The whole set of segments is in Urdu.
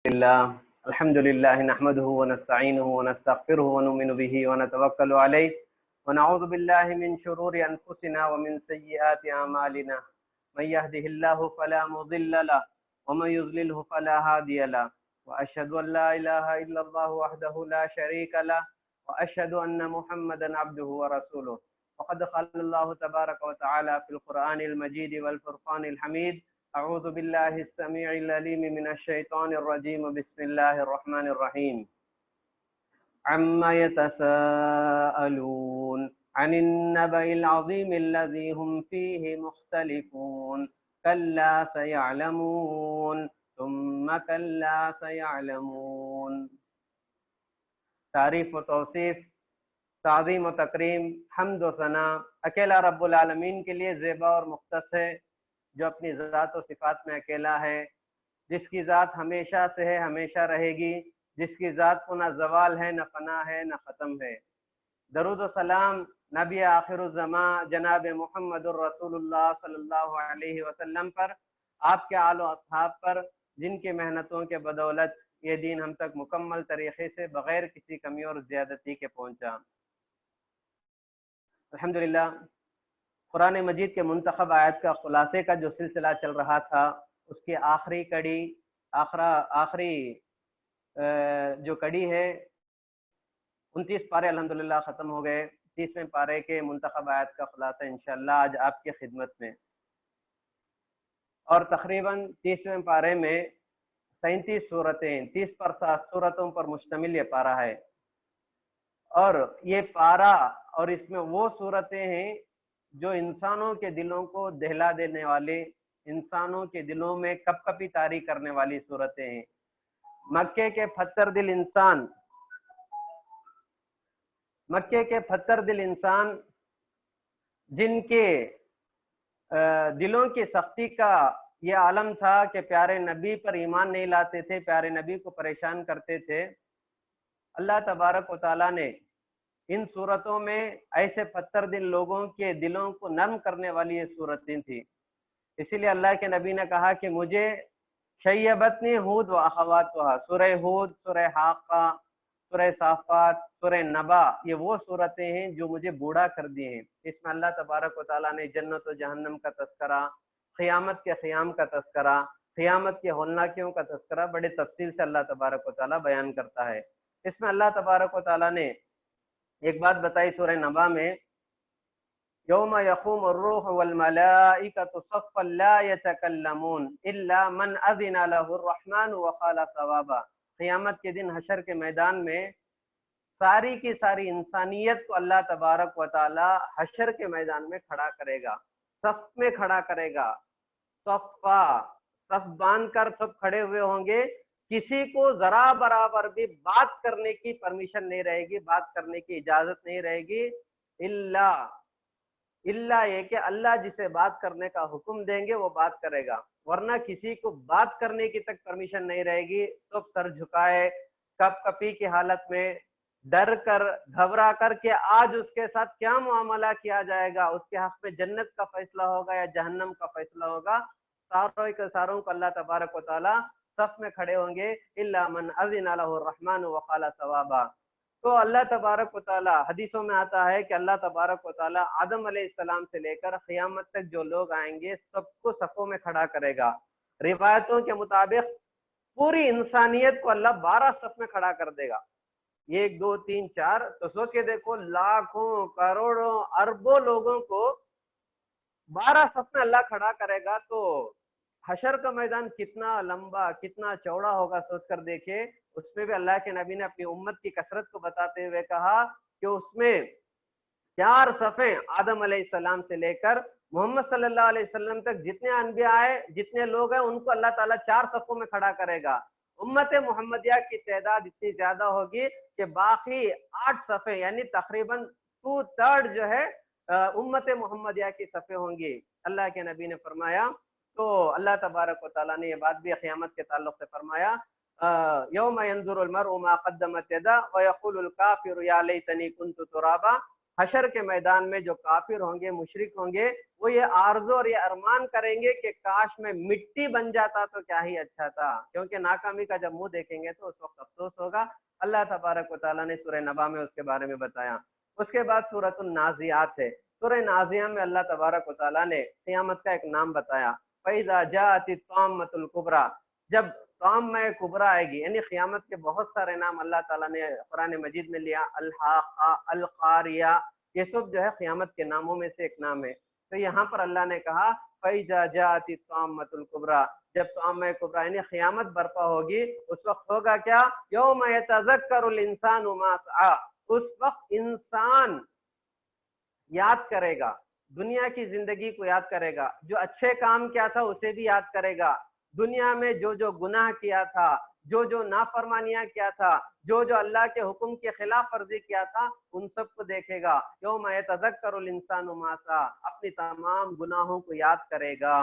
لله الحمد لله نحمده ونستعينه ونستغفره ونؤمن به ونتوكل عليه ونعوذ بالله من شرور أنفسنا ومن سيئات أعمالنا من يهده الله فلا مضل له ومن يضلله فلا هادي له وأشهد أن لا إله إلا الله وحده لا شريك له وأشهد أن محمدا عبده ورسوله وقد قال الله تبارك وتعالى في القرآن المجيد والفرقان الحميد أعوذ بالله السميع العليم من الشيطان الرجيم بسم الله الرحمن الرحيم عما يتساءلون عن النبأ العظيم الذي هم فيه مختلفون كلا سيعلمون ثم كلا سيعلمون. تعریف و توصیف، تعظیم و تکریم، حمد و ثنا اکیلا رب العالمین کے لیے زیبا اور مختص ہے، جو اپنی ذات و صفات میں اکیلا ہے، جس کی ذات ہمیشہ سے ہے، ہمیشہ رہے گی، جس کی ذات کو نہ زوال ہے، نہ فنا ہے، نہ ختم ہے. درود و سلام نبی آخر الزمان جناب محمد الرسول اللہ صلی اللہ علیہ وسلم پر، آپ کے آل و اصحاب پر، جن کی محنتوں کے بدولت یہ دین ہم تک مکمل طریقے سے بغیر کسی کمی اور زیادتی کے پہنچا. الحمدللہ قرآن مجید کے منتخب آیت کا خلاصے کا جو سلسلہ چل رہا تھا، اس کی آخری کڑی جو کڑی ہے، 29 پارے الحمدللہ ختم ہو گئے. 30ویں پارے کے منتخب آیت کا خلاصہ انشاءاللہ آج آپ کی خدمت میں، اور تقریباً 30ویں پارے میں 37 صورتیں، 30 پر 7 صورتوں پر مشتمل یہ پارہ ہے. اور یہ پارہ اور اس میں وہ صورتیں ہیں جو انسانوں کے دلوں کو دہلا دینے والے، انسانوں کے دلوں میں کپ کپی طاری کرنے والی صورتیں ہیں. مکے کے پتھر دل انسان جن کے دلوں کی سختی کا یہ عالم تھا کہ پیارے نبی پر ایمان نہیں لاتے تھے، پیارے نبی کو پریشان کرتے تھے، اللہ تبارک و تعالیٰ نے ان صورتوں میں ایسے پتھر دل لوگوں کے دلوں کو نرم کرنے والی یہ صورتیں تھیں. اسی لیے اللہ کے نبی نے کہا کہ مجھے شیبتنی ہود و اخواتها، سورہ ہود، سورہ حاقہ، سورہ صافات، سورہ نبا، یہ وہ صورتیں ہیں جو مجھے بوڑھا کر دیے ہیں. اس میں اللہ تبارک و تعالیٰ نے جنت و جہنم کا تذکرہ، قیامت کے قیام کا تذکرہ، قیامت کے ہولناکیوں کا تذکرہ بڑے تفصیل سے اللہ تبارک و تعالیٰ بیان کرتا ہے. اس میں اللہ تبارک و تعالیٰ نے ایک بات بتائی سورہ نبا میں، یوم یقوم الروح والملائکۃ صفا لا یتکلمون الا من اذن له الرحمن وقال صوابا. قیامت کے دن حشر کے میدان میں ساری کی ساری انسانیت کو اللہ تبارک و تعالی حشر کے میدان میں کھڑا کرے گا، صف میں کھڑا کرے گا، صف باندھ کر سب کھڑے ہوئے ہوں گے. کسی کو ذرا برابر بھی بات کرنے کی پرمیشن نہیں رہے گی، بات کرنے کی اجازت نہیں رہے گی، اللہ یہ کہ اللہ جسے بات کرنے کا حکم دیں گے وہ بات کرے گا، ورنہ کسی کو بات کرنے کی تک پرمیشن نہیں رہے گی. سب سر جھکائے، کپ کپی کی حالت میں، ڈر کر، گھبرا کر کہ آج اس کے ساتھ کیا معاملہ کیا جائے گا، اس کے حق میں جنت کا فیصلہ ہوگا یا جہنم کا فیصلہ ہوگا. ساروں کو اللہ تبارک و تعالی صف میں کھڑے ہوں گے، الا من اذن له الرحمن وقال ثوابا. تو اللہ تبارک و تعالی، حدیثوں میں آتا ہے کہ اللہ تبارک و تعالی آدم علیہ السلام سے لے کر قیامت تک جو لوگ آئیں گے سب کو صفوں میں کھڑا کرے گا. روایتوں کے مطابق پوری انسانیت کو اللہ 12 صف میں کھڑا کر دے گا. 1 2 3 4، تو سوچ کے دیکھو، لاکھوں کروڑوں اربوں لوگوں کو 12 صف میں اللہ کھڑا کرے گا. تو حشر کا میدان کتنا لمبا، کتنا چوڑا ہوگا، سوچ کر دیکھیں. اس میں بھی اللہ کے نبی نے اپنی امت کی کثرت کو بتاتے ہوئے کہا کہ اس میں 4 صفیں آدم علیہ السلام سے لے کر محمد صلی اللہ علیہ وسلم تک جتنے انبیاء آئے، جتنے لوگ ہیں، ان کو اللہ تعالیٰ 4 صفوں میں کھڑا کرے گا. امت محمدیہ کی تعداد اتنی زیادہ ہوگی کہ باقی 8 صفیں یعنی تقریباً 2/3 جو ہے امت محمدیہ کی صفیں ہوں گی. اللہ کے نبی نے فرمایا. تو اللہ تبارک و تعالیٰ نے یہ بات بھی قیامت کے تعلق سے فرمایا، یوم ینظر المرء ما قدمت یدہ ویقول الکافر یا لیتنی کنت ترابا. حشر کے میدان میں جو کافر ہوں گے، مشرک ہوں گے، وہ یہ آرزو اور یہ ارمان کریں گے کہ کاش میں مٹی بن جاتا تو کیا ہی اچھا تھا، کیونکہ ناکامی کا جب منہ دیکھیں گے تو اس وقت افسوس ہوگا۔ اللہ تبارک و تعالیٰ نے سورہ نبا میں اس کے بارے میں بتایا۔ اس کے بعد سورۃ النازعات ہے، سورہ نازعہ میں اللہ تبارک و تعالیٰ نے قیامت کا ایک نام بتایا، فَإِذَا جَاءَتِ الطَّامَّةُ الْكُبْرىٰ، جب طامہ کبریٰ آئے گی، یعنی قیامت کے بہت سارے نام اللہ تعالیٰ نے قرآن مجید میں لیا، الحاقہ، القاریہ، یہ سب جو ہے قیامت کے ناموں میں سے ایک نام ہے۔ تو یہاں پر اللہ نے کہا فَإِذَا جَاءَتِ الطَّامَّةُ الْكُبْرىٰ، جب طامہ کبریٰ یعنی قیامت برپا ہوگی، اس وقت ہوگا کیا؟ یوم یتذکر الانسان ما سعی، اس وقت انسان یاد کرے گا، دنیا کی زندگی کو یاد کرے گا، جو اچھے کام کیا تھا اسے بھی یاد کرے گا، دنیا میں جو جو گناہ کیا تھا، جو جو نافرمانیاں کیا تھا، جو جو اللہ کے حکم کے خلاف ورزی کیا تھا، ان سب کو دیکھے گا۔ یوم یتذکر الانسان ما سعی، اپنی تمام گناہوں کو یاد کرے گا۔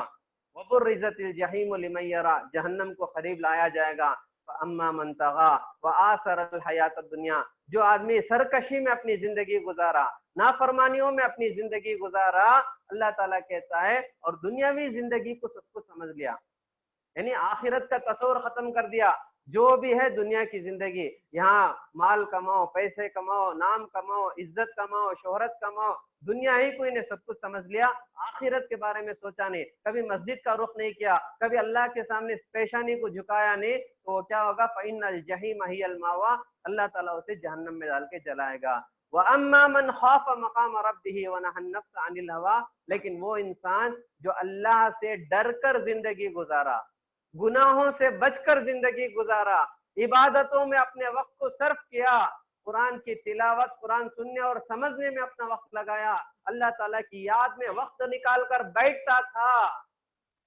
وبرزت الجحیم لمن یری، جہنم کو قریب لایا جائے گا۔ فاما من طغی وآثر الحیات الدنیا، جو آدمی سرکشی میں اپنی زندگی گزارا، نافرمانیوں میں اپنی زندگی گزارا، اللہ تعالیٰ کہتا ہے، اور دنیاوی زندگی کو سب کو سمجھ لیا، یعنی آخرت کا تصور ختم کر دیا، جو بھی ہے دنیا کی زندگی، یہاں مال کماؤ، پیسے کماؤ، نام کماؤ، عزت کماؤ، شہرت کماؤ، دنیا ہی کوئی نے سب کچھ سمجھ لیا، آخرت کے بارے میں سوچا نہیں، کبھی مسجد کا رخ نہیں کیا، کبھی اللہ کے سامنے پیشانی کو جھکایا نہیں، تو کیا ہوگا؟ فَإِنَّ الْجَحِيمَ هِيَ الْمَأْوَىٰ، اللہ تعالیٰ اسے جہنم میں ڈال کے جلائے گا۔ وَأَمَّا مَنْ خَافَ مَقَامَ رَبِّهِ وَنَهَى النَّفْسَ عَنِ الْهَوَىٰ، لیکن وہ انسان جو اللہ سے ڈر کر زندگی گزارا، گناہوں سے بچ کر زندگی گزارا، عبادتوں میں اپنے وقت کو صرف کیا، قرآن کی تلاوت، قرآن سننے اور سمجھنے میں اپنا وقت لگایا، اللہ تعالیٰ کی یاد میں وقت نکال کر بیٹھتا تھا،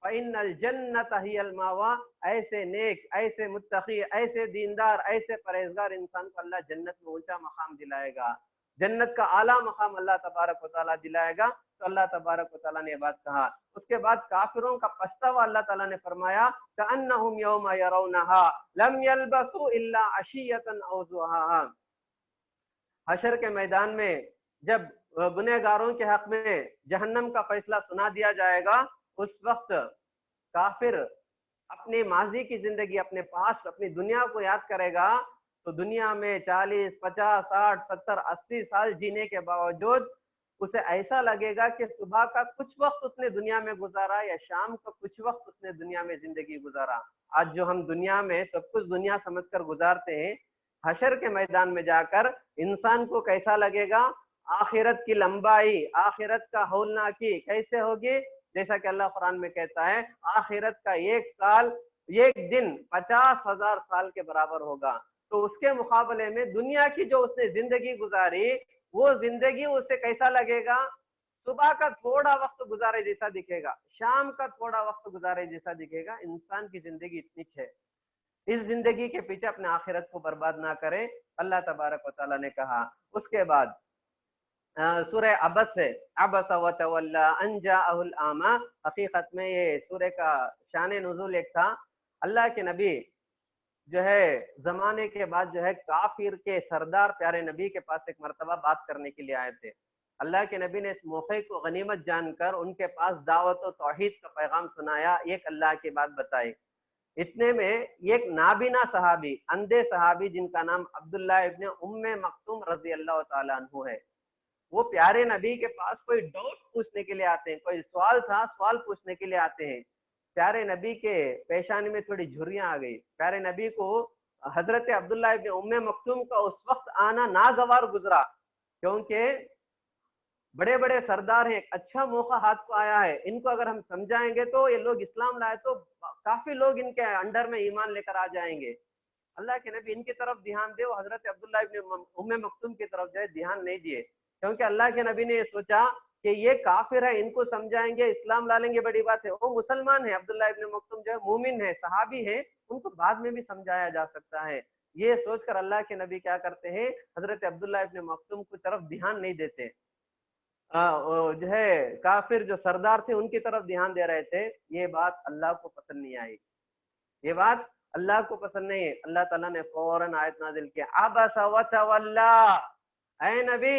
فَإِنَّ الْجَنَّةَ هِيَ الْمَأْوَىٰ، ایسے نیک، ایسے متقی، ایسے دیندار، ایسے پرہیزگار انسان کو اللہ جنت میں اونچا مقام دلائے گا، جنت کا اعلیٰ مقام اللہ تبارک و تعالیٰ دلائے گا۔ تو اللہ تبارک و تعالیٰ نے یہ بات کہا۔ اس کے بعد کافروں کا پچھتاوا اللہ تعالیٰ نے فرمایا، كَأَنَّهُمْ يَوْمَ يَرَوْنَهَا لَمْ يَلْبَثُوا إِلَّا عَشِيَّةً أَوْ ضُحَاهَا، حشر کے میدان میں جب گنہگاروں کے حق میں جہنم کا فیصلہ سنا دیا جائے گا، اس وقت کافر اپنے ماضی کی زندگی، اپنے پاس، اپنی دنیا کو یاد کرے گا، تو دنیا میں 40، 50، 60، 70، 80 سال جینے کے باوجود اسے ایسا لگے گا کہ صبح کا کچھ وقت اس نے دنیا میں گزارا یا شام کا کچھ وقت اس نے دنیا میں زندگی گزارا۔ آج جو ہم دنیا میں سب کچھ دنیا سمجھ کر گزارتے ہیں، حشر کے میدان میں جا کر انسان کو کیسا لگے گا؟ آخرت کی لمبائی، آخرت کا ہولناکی کیسے ہوگی؟ جیسا کہ اللہ قرآن میں کہتا ہے، آخرت کا ایک سال، ایک دن 50,000 سال کے برابر ہوگا۔ تو اس کے مقابلے میں دنیا کی جو اس نے زندگی گزاری، وہ زندگی اسے کیسا لگے گا؟ صبح کا تھوڑا وقت گزارے جیسا دکھے گا، شام کا تھوڑا وقت گزارے جیسا دکھے گا۔ انسان کی زندگی اتنی ہے، اس زندگی کے پیچھے اپنے آخرت کو برباد نہ کرے، اللہ تبارک و تعالیٰ نے کہا۔ اس کے بعد سورہ عبس ہے، عبس وتولی ان جاءہ الاعمی، حقیقت میں یہ سورہ کا شان نزول ایک تھا، اللہ کے نبی جو ہے زمانے کے بعد جو ہے کافر کے سردار پیارے نبی کے پاس ایک مرتبہ بات کرنے کے لیے آئے تھے۔ اللہ کے نبی نے اس موقع کو غنیمت جان کر ان کے پاس دعوت و توحید کا پیغام سنایا، ایک اللہ کی بات بتائی۔ اتنے میں ایک نابینا صحابی، اندھے صحابی جن کا نام عبداللہ ابن ام مکتوم رضی اللہ تعالیٰ عنہ ہے، وہ پیارے نبی کے پاس کوئی ڈاؤٹ پوچھنے کے لیے آتے ہیں، کوئی سوال تھا، سوال پوچھنے کے لیے آتے ہیں۔ پیارے نبی کے پیشانی میں تھوڑی جھریاں آ گئی، پیارے نبی کو حضرت عبداللہ ابن ام مکتوم کا اس وقت آنا ناگوار گزرا، کیونکہ بڑے بڑے سردار ہیں، ایک اچھا موقع ہاتھ کو آیا ہے، ان کو اگر ہم سمجھائیں گے تو یہ لوگ اسلام لائے تو کافی لوگ ان کے انڈر میں ایمان لے کر آ جائیں گے۔ اللہ کے نبی ان کی طرف دھیان دے، وہ حضرت عبداللہ ابن ام مکتوم کی طرف جو ہے دھیان نہیں دیے، کیونکہ اللہ کے نبی نے یہ سوچا کہ یہ کافر ہے، ان کو سمجھائیں گے، اسلام لا لیں گے، بڑی بات ہے، وہ مسلمان ہے، عبداللہ ابن مکتوم جو ہے مومن ہے، صحابی ہے، ان کو بعد میں بھی سمجھایا جا سکتا ہے۔ یہ سوچ کر اللہ کے نبی کیا کرتے ہیں، حضرت عبداللہ ابن مکتوم کی طرف دھیان نہیں دیتے، جو ہے کافر جو سردار تھے ان کی طرف دھیان دے رہے تھے۔ یہ بات اللہ کو پسند نہیں آئی، یہ بات اللہ کو پسند نہیں ہے۔ اللہ تعالیٰ نے فوراً آیت نازل کیا، عبس وتولی، اے نبی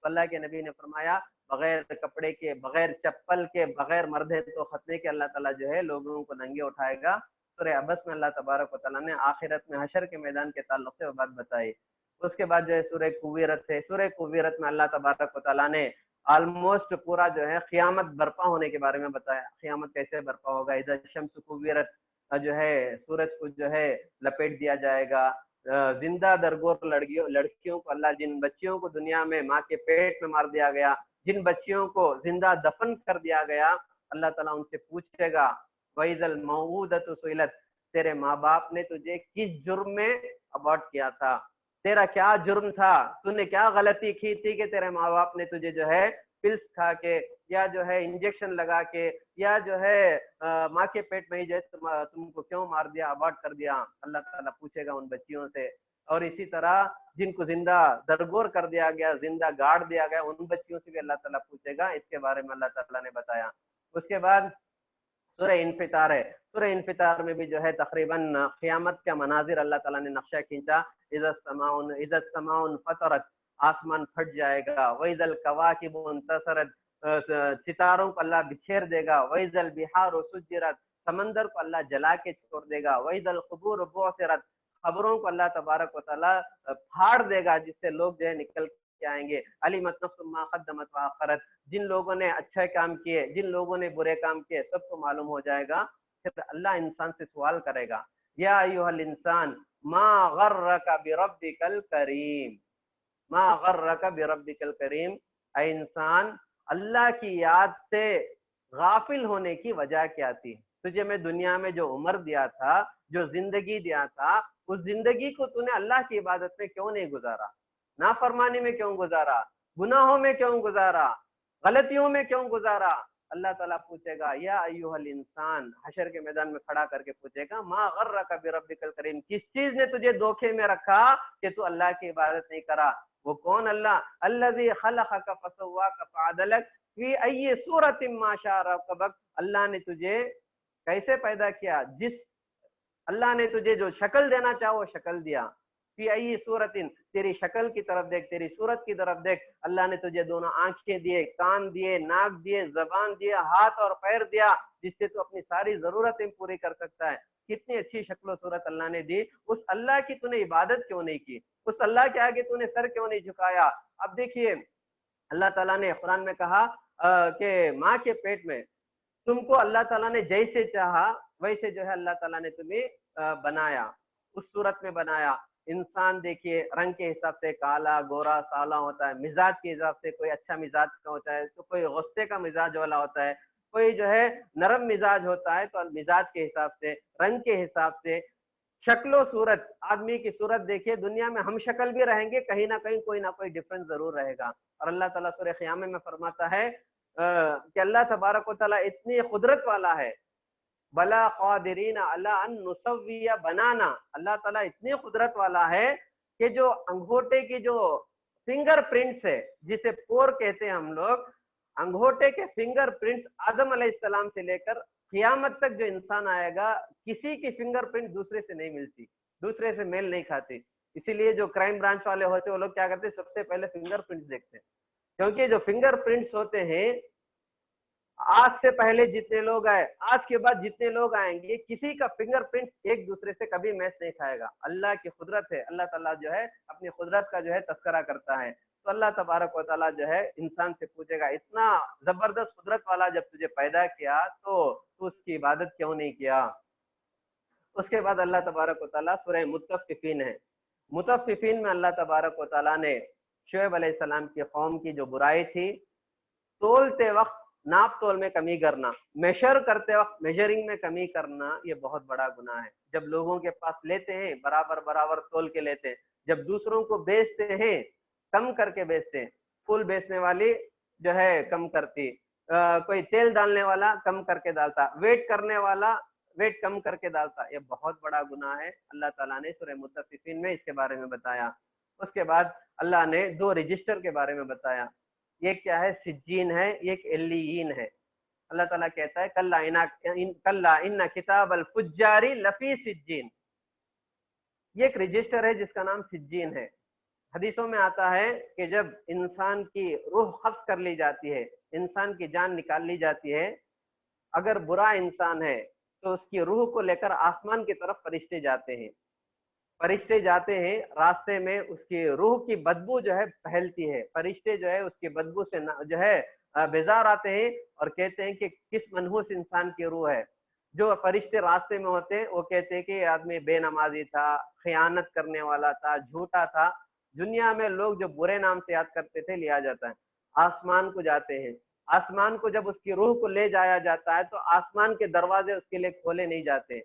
تو اللہ کے نبی نے فرمایا بغیر کپڑے کے، بغیر چپل کے، بغیر مردے تو ختنے کے اللہ تعالیٰ جو ہے لوگوں کو ننگے اٹھائے گا۔ سورہ عبس میں اللہ تبارک و تعالیٰ نے آخرت میں حشر کے میدان کے تعلق سے وہ بات بتائی۔ اس کے بعد جو ہے سورہ کویرت ہے، سورہ کویرت میں اللہ تبارک و تعالیٰ نے آلموسٹ پورا جو ہے قیامت برپا ہونے کے بارے میں بتایا، قیامت کیسے برپا ہوگا، اذا الشمس کویرت جو ہے سورج کو جو ہے لپیٹ دیا جائے گا، زندہ درگور لڑکیوں کو اللہ، جن بچیوں کو دنیا میں ماں کے پیٹ میں مار دیا گیا، جن بچیوں کو زندہ دفن کر دیا گیا، اللہ تعالیٰ ان سے پوچھے گا وَإِذَا الْمَوْءُودَةُ سُئِلَتْ، تیرے ماں باپ نے تجھے کس جرم میں ابارٹ کیا تھا، تیرا کیا جرم تھا، تو نے کیا غلطی کی تھی کہ تیرے ماں باپ نے تجھے جو ہے پلس کھا کے یا جو ہے انجیکشن لگا کے یا جو ہے ماں کے پیٹ میں ہی جو ہے تم کو کیوں مار دیا، ابارٹ کر دیا۔ اللہ تعالیٰ پوچھے گا ان بچیوں سے۔ اور اسی طرح جن کو زندہ درگور کر دیا گیا، زندہ گاڑ دیا گیا، ان بچیوں سے بھی اللہ تعالیٰ پوچھے گا۔ اس کے بارے میں اللہ تعالیٰ نے بتایا۔ اس کے بعد سورہ انفطار ہے، سورہ انفطار میں بھی جو ہے تقریباً قیامت کا مناظر اللہ تعالیٰ نے نقشہ کھینچا۔ اذا السماء انفطرت، آسمان پھٹ جائے گا، وَإِذَا الْكَوَاكِبُ انتثرت، ستاروں کو اللہ بکھیر دے گا، وَإِذَا الْبِحَارُ سُجِّرَتْ، سمندر کو اللہ جلا کے چھوڑ دے گا، وَإِذَا الْقُبُورُ بُعْثِرَتْ، قبروں کو اللہ تبارک و تعالیٰ پھاڑ دے گا، جس سے لوگ جو ہے نکل کے آئیں گے۔ عَلِمَتْ نَفْسٌ مَا قَدَّمَتْ وَأَخَّرَتْ، جن لوگوں نے اچھے کام کیے، جن لوگوں نے برے کام کیے، سب کو معلوم ہو جائے گا۔ پھر اللہ انسان سے سوال کرے گا، یا ایھا الانسان ما غرک بربک الکریم، ما غرک بربک الکریم، اے انسان اللہ کی یاد سے غافل ہونے کی وجہ کیا تھی؟ تجھے میں دنیا میں جو عمر دیا تھا، جو زندگی دیا تھا، اس زندگی کو تو نے اللہ کی عبادت میں کیوں نہیں گزارا، نافرمانی میں کیوں گزارا، گناہوں میں کیوں گزارا، غلطیوں میں کیوں گزارا؟ اللہ تعالیٰ پوچھے گا یا ایھا الانسان، حشر کے میدان میں کھڑا کر کے پوچھے گا ما غرک بربک الکریم، کس چیز نے تجھے دھوکے میں رکھا کہ تو اللہ کی عبادت نہیں کرا؟ وہ کون اللہ؟ الذی خلقک فسواک فعدلک فی ای صورت ما شاء رکبک، اللہ نے تجھے کیسے پیدا کیا، جس اللہ نے تجھے جو شکل دینا چاہا وہ شکل دیا، فی ای صورت، تیری شکل کی طرف دیکھ، تیری صورت کی طرف دیکھ، اللہ نے تجھے دونوں آنکھیں دیے، کان دیے، ناک دیے، زبان دیے، ہاتھ اور پیر دیا، جس سے تو اپنی ساری ضرورتیں پوری کر سکتا ہے۔ کتنی اچھی شکل و صورت اللہ نے دی، اس اللہ کی تو نے عبادت کیوں نہیں کی؟ اس اللہ کے آگے تو نے سر کیوں نہیں جھکایا؟ اب دیکھیے اللہ تعالیٰ نے قرآن میں کہا کہ ماں کے پیٹ میں تم کو اللہ تعالیٰ نے جیسے چاہا ویسے جو ہے اللہ تعالیٰ نے تمہیں بنایا، اس صورت میں بنایا۔ انسان دیکھیے رنگ کے حساب سے کالا، گورا، سالا ہوتا ہے، مزاج کے حساب سے کوئی اچھا مزاج کا ہوتا ہے تو کوئی غصے کا مزاج والا ہوتا ہے، کوئی جو ہے نرم مزاج ہوتا ہے، تو مزاج کے حساب سے، رنگ کے حساب سے، شکل و صورت، آدمی کی صورت دیکھیے، دنیا میں ہم شکل بھی رہیں گے، کہیں نہ کہیں کوئی نہ کوئی ڈفرنس ضرور رہے گا۔ اور اللہ تعالیٰ سورہ قیامہ میں فرماتا ہے کہ اللہ تبارک و تعالیٰ اتنی قدرت والا ہے، بلا قادرین علی ان نسوی بنانا، اللہ تعالیٰ اتنی قدرت والا ہے کہ جو انگوٹھے کی جو فنگر پرنٹس ہے، جسے پور کہتے ہیں ہم لوگ، انگوٹھے کے فنگر پرنٹس آدم علیہ السلام سے لے کر قیامت تک جو انسان آئے گا، کسی کی فنگر پرنٹ دوسرے سے نہیں ملتی، دوسرے سے میل نہیں کھاتی۔ اسی لیے جو کرائم برانچ والے ہوتے ہیں وہ لوگ کیا کرتے ہیں، سب سے پہلے فنگر پرنٹس دیکھتے ہیں، کیونکہ جو فنگر پرنٹس ہوتے ہیں، آج سے پہلے جتنے لوگ آئے، آج کے بعد جتنے لوگ آئیں گے، کسی کا فنگر پرنٹ ایک دوسرے سے کبھی میچ نہیں کھائے گا۔ اللہ کی قدرت ہے، اللہ تعالیٰ جو ہے اپنی قدرت کا جو ہے تذکرہ کرتا ہے۔ تو اللہ تبارک و تعالیٰ جو ہے انسان سے پوچھے گا، اتنا زبردست قدرت والا جب تجھے پیدا کیا تو اس کی عبادت کیوں نہیں کیا؟ اس کے بعد اللہ تبارک و تعالیٰ سورہ مطففین ہے، مطففین میں اللہ تبارک و تعالیٰ نے شعیب علیہ السلام کی قوم کی جو برائی تھی، تولتے وقت ناپ تول میں کمی کرنا، میشر کرتے وقت میجرنگ میں کمی کرنا، یہ بہت بڑا گناہ ہے۔ جب لوگوں کے پاس لیتے ہیں برابر برابر تول کے لیتے ہیں، جب دوسروں کو بیچتے ہیں کم کر کے بیچتے ہیں، پھول بیچنے والی جو ہے کم کرتی، کوئی تیل ڈالنے والا کم کر کے ڈالتا، ویٹ کرنے والا ویٹ کم کر کے ڈالتا، یہ بہت بڑا گناہ ہے۔ اللہ تعالیٰ نے سورہ مطففین میں اس کے بارے میں بتایا۔ اس کے بعد اللہ نے دو رجسٹر کے بارے میں بتایا، ایک کیا ہے، سجین ہے، ایک علیین ہے۔ اللہ تعالیٰ کہتا ہے کلا ان کتاب الفجار لفی سجین، یہ ایک رجسٹر ہے جس کا نام سجین ہے۔ حدیثوں میں آتا ہے کہ جب انسان کی روح قبض کر لی جاتی ہے، انسان کی جان نکال لی جاتی ہے، اگر برا انسان ہے تو اس کی روح کو لے کر آسمان کی طرف فرشتے جاتے ہیں، فرشتے جاتے ہیں، راستے میں اس کی روح کی بدبو جو ہے پھیلتی ہے، فرشتے جو ہے اس کی بدبو سے جو ہے بیزار آتے ہیں اور کہتے ہیں کہ کس منحوس انسان کی روح ہے۔ جو فرشتے راستے میں ہوتے ہیں وہ کہتے ہیں کہ یہ آدمی بے نمازی تھا، خیانت کرنے والا تھا، جھوٹا تھا، دنیا میں لوگ جو برے نام سے یاد کرتے تھے لیا جاتا ہے۔ آسمان کو جاتے ہیں، آسمان کو جب اس کی روح کو لے جایا جاتا ہے تو آسمان کے دروازے اس کے لیے کھولے نہیں جاتے۔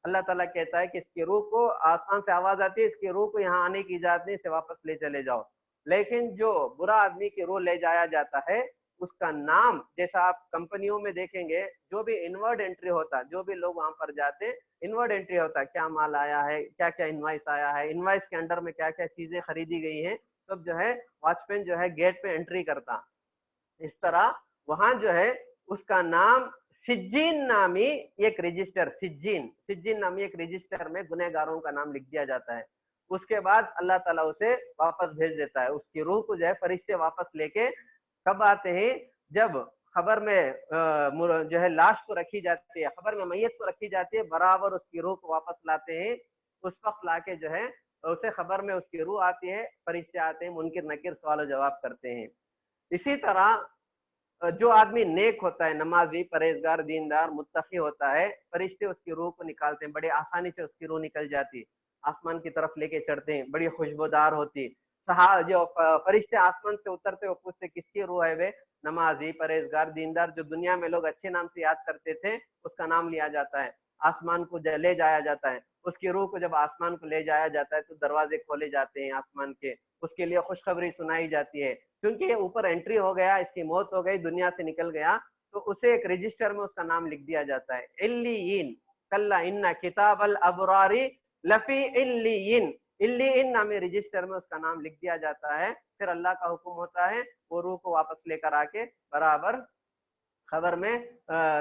اللہ تعالیٰ کہتا ہے کہ اس کی روح کو، آسمان سے آواز آتی ہے اس کی روح کو یہاں آنے کی اجازت نہیں، اسے واپس لے چلے جاؤ۔ لیکن جو برا آدمی کی روح لے جایا جاتا ہے اس کا نام، جیسا آپ کمپنیوں میں دیکھیں گے جو بھی انورڈ انٹری ہوتا، جو بھی لوگ وہاں پر جاتے انورڈ انٹری ہوتا، کیا مال آیا ہے، کیا کیا انوائس آیا ہے، انوائس کے انڈر میں کیا کیا چیزیں خریدی گئی ہیں، سب جو ہے واچ مین جو ہے گیٹ پہ انٹری کرتا۔ اس طرح وہاں جو ہے اس کا نام سجین نامی ایک رجسٹر، سجین نامی ایک رجسٹر میں گنہگاروں کا نام لکھ دیا جاتا ہے۔ اس کے بعد اللہ تعالیٰ اسے واپس بھیج دیتا ہے، اس کی روح کو جو ہے فرشتے واپس لے کے کب آتے ہیں؟ جب خبر میں جو ہے لاش کو رکھی جاتی ہے، خبر میں میت کو رکھی جاتی ہے، برابر اس کی روح کو واپس لاتے ہیں، اس وقت لا کے جو ہے اسے خبر میں اس کی روح آتی ہے، فرشتے آتے ہیں، منکر نکیر سوال و جواب کرتے ہیں۔ اسی طرح جو آدمی نیک ہوتا ہے، نمازی، پرہیزگار، دیندار، متقی ہوتا ہے، فرشتے اس کی روح کو نکالتے ہیں، بڑی آسانی سے اس کی روح نکل جاتی، آسمان کی طرف لے کے چڑھتے ہیں، بڑی خوشبودار ہوتی۔ جو فرشتے آسمان سے اترتے وہ پوچھتے کس کی روح ہے؟ وہ نمازی، پرہیزگار، دیندار، جو دنیا میں لوگ اچھے نام سے یاد کرتے تھے اس کا نام لیا جاتا ہے، آسمان کو لے جایا جاتا ہے۔ اس کی روح کو جب آسمان کو لے جایا جاتا ہے تو دروازے کھولے جاتے ہیں آسمان کے، اس کے لیے خوشخبری سنائی جاتی ہے، کیونکہ یہ اوپر انٹری ہو گیا، اس کی موت ہو گئی، دنیا سے نکل گیا، تو اسے ایک رجسٹر میں اس کا نام لکھ دیا جاتا ہے، علیین، کلا ان کتاب الابرار لفی علیین، علیین نامی رجسٹر میں اس کا نام لکھ دیا جاتا ہے۔ پھر اللہ کا حکم ہوتا ہے وہ روح کو واپس لے کر آ کے برابر خبر میں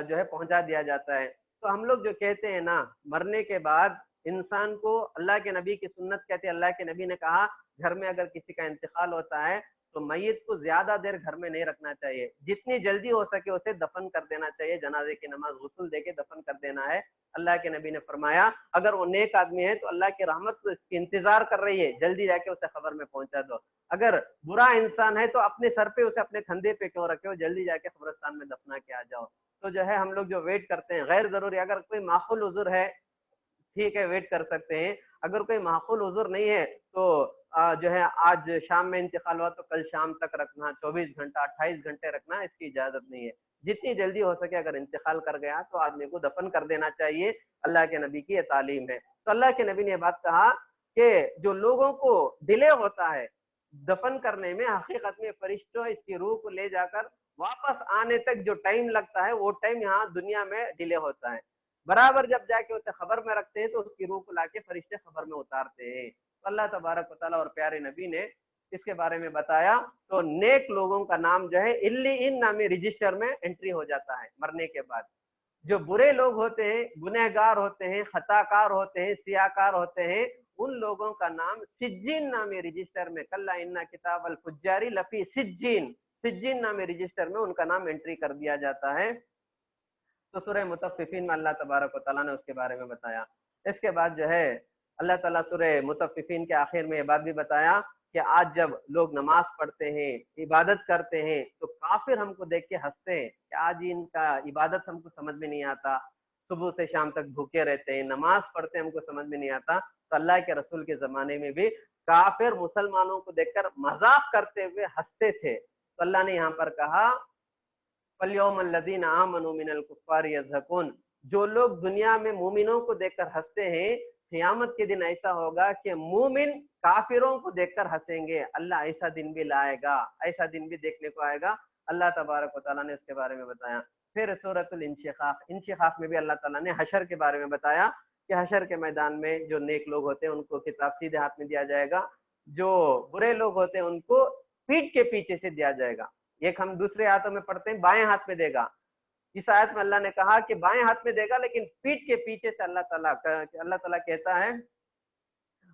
جو ہے پہنچا دیا جاتا ہے۔ تو ہم لوگ جو کہتے ہیں نا مرنے کے بعد انسان کو، اللہ کے نبی کی سنت کہتے ہیں، اللہ کے نبی نے کہا گھر میں اگر کسی کا انتقال ہوتا ہے تو میت کو زیادہ دیر گھر میں نہیں رکھنا چاہیے، جتنی جلدی ہو سکے اسے دفن کر دینا چاہیے، جنازے کی نماز غسل دے کے دفن کر دینا ہے۔ اللہ کے نبی نے فرمایا اگر وہ نیک آدمی ہے تو اللہ کی رحمت اس کی انتظار کر رہی ہے، جلدی جا کے اسے خبر میں پہنچا دو، اگر برا انسان ہے تو اپنے سر پہ اسے اپنے کندھے پہ کیوں رکھے ہو، جلدی جا کے قبرستان میں دفنا کے آ جاؤ۔ تو جو ہے ہم لوگ جو ویٹ کرتے ہیں غیر ضروری، اگر کوئی معقول عذر ہے ٹھیک ہے ویٹ کر سکتے ہیں، اگر کوئی معقول عذر نہیں ہے تو جو ہے آج شام میں انتقال ہوا تو کل شام تک رکھنا، 24 گھنٹہ 28 گھنٹے رکھنا اس کی اجازت نہیں ہے، جتنی جلدی ہو سکے اگر انتقال کر گیا تو آدمی کو دفن کر دینا چاہیے، اللہ کے نبی کی یہ تعلیم ہے۔ تو اللہ کے نبی نے یہ بات کہا کہ جو لوگوں کو ڈیلے ہوتا ہے دفن کرنے میں، حقیقت میں فرشتوں اس کی روح کو لے جا کر واپس آنے تک جو ٹائم لگتا ہے وہ ٹائم یہاں دنیا میں ڈیلے ہوتا ہے، برابر جب جا کے اسے خبر میں رکھتے ہیں تو اس کی روح کو لا کے فرشتے خبر میں اتارتے ہیں۔ تو اللہ تبارک و تعالیٰ اور پیارے نبی نے اس کے بارے میں بتایا، تو نیک لوگوں کا نام جو ہے علیین نامی رجسٹر میں انٹری ہو جاتا ہے مرنے کے بعد۔ جو برے لوگ ہوتے ہیں، گنہگار ہوتے ہیں، خطا کار ہوتے ہیں، سیاکار ہوتے ہیں، ان لوگوں کا نام سجین نامی رجسٹر میں، کلا ان کتاب الفجاری لفی سجین، سجین نامی رجسٹر میں ان کا نام انٹری کر دیا جاتا ہے۔ تو سورہ مطففین میں اللہ تبارک و تعالیٰ نے اس کے بارے میں بتایا۔ اس کے بعد جو ہے اللہ تعالیٰ سورہ مطففین کے آخر میں یہ بات بھی بتایا کہ آج جب لوگ نماز پڑھتے ہیں، عبادت کرتے ہیں تو کافر ہم کو دیکھ کے ہنستے ہیں کہ آج ان کا عبادت ہم کو سمجھ میں نہیں آتا، صبح سے شام تک بھوکے رہتے ہیں، نماز پڑھتے ہیں ہم کو سمجھ میں نہیں آتا۔ تو اللہ کے رسول کے زمانے میں بھی کافر مسلمانوں کو دیکھ کر مذاق کرتے ہوئے ہنستے تھے۔ تو اللہ نے یہاں پر کہا فَالْيَوْمَ الَّذِينَ آمَنُوا مِنَ الْكُفَّارِ يَضْحَكُونَ، جو لوگ دنیا میں مومنوں کو دیکھ کر ہنستے ہیں، قیامت کے دن ایسا ہوگا کہ مومن کافروں کو دیکھ کر ہنسیں گے۔ اللہ ایسا دن بھی لائے گا، ایسا دن بھی دیکھنے کو آئے گا، اللہ تبارک و تعالیٰ نے اس کے بارے میں بتایا۔ پھر سورۃ الانشقاق، انشقاق میں بھی اللہ تعالیٰ نے حشر کے بارے میں بتایا کہ حشر کے میدان میں جو نیک لوگ ہوتے ہیں ان کو کتاب سیدھے ہاتھ میں دیا جائے گا، جو برے لوگ ہوتے ہیں ان کو پیٹھ کے پیچھے سے دیا جائے گا۔ ایک ہم دوسرے آیتوں میں پڑھتے ہیں بائیں ہاتھ میں دے گا، اس آیت میں اللہ نے کہا کہ بائیں ہاتھ میں دے گا لیکن پیٹھ کے پیچھے سے اللہ تعالیٰ کہتا ہے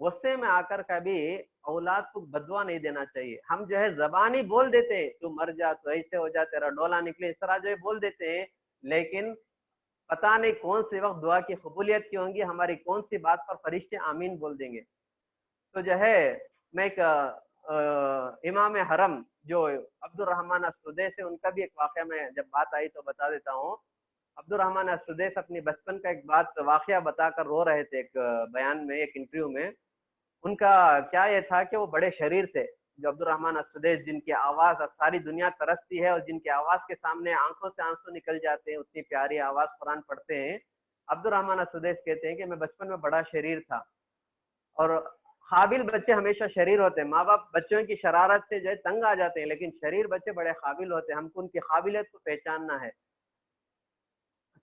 غصے میں آ کر کبھی اولاد کو بدوا نہیں دینا چاہیے. ہم جو ہے زبانی بول دیتے ہیں تو مر جا، تو ایسے ہو جا، تیرا ڈولا نکلے، اس طرح جو ہے بول دیتے ہیں، لیکن پتہ نہیں کون سی وقت دعا کی قبولیت کی ہوں گی، ہماری کون سی بات پر فرشتے آمین بول دیں گے. تو جو ہے میں ایک امام حرم جو عبد الرحمن السدیس سے، ان کا بھی ایک واقعہ میں جب بات آئی تو بتا دیتا ہوں. عبد الرحمن السدیس اپنی بچپن کا ایک بات واقعہ بتا کر رو رہے تھے ایک بیان میں، ایک انٹرویو میں. ان کا کیا یہ تھا کہ وہ بڑے شریر تھے، جو عبد الرحمن السدیس جن کی آواز اب ساری دنیا ترستی ہے اور جن کی آواز کے سامنے آنکھوں سے آنسو نکل جاتے ہیں، اتنی پیاری آواز قرآن پڑھتے ہیں. عبد الرحمن السدیس کہتے ہیں کہ میں بچپن میں بڑا شریر تھا، اور قابل بچے ہمیشہ شریر ہوتے ہیں. ماں باپ بچوں کی شرارت سے جو ہے تنگ آ جاتے ہیں، لیکن شریر بچے بڑے قابل ہوتے ہیں، ہم کو ان کی قابلیت کو پہچاننا ہے.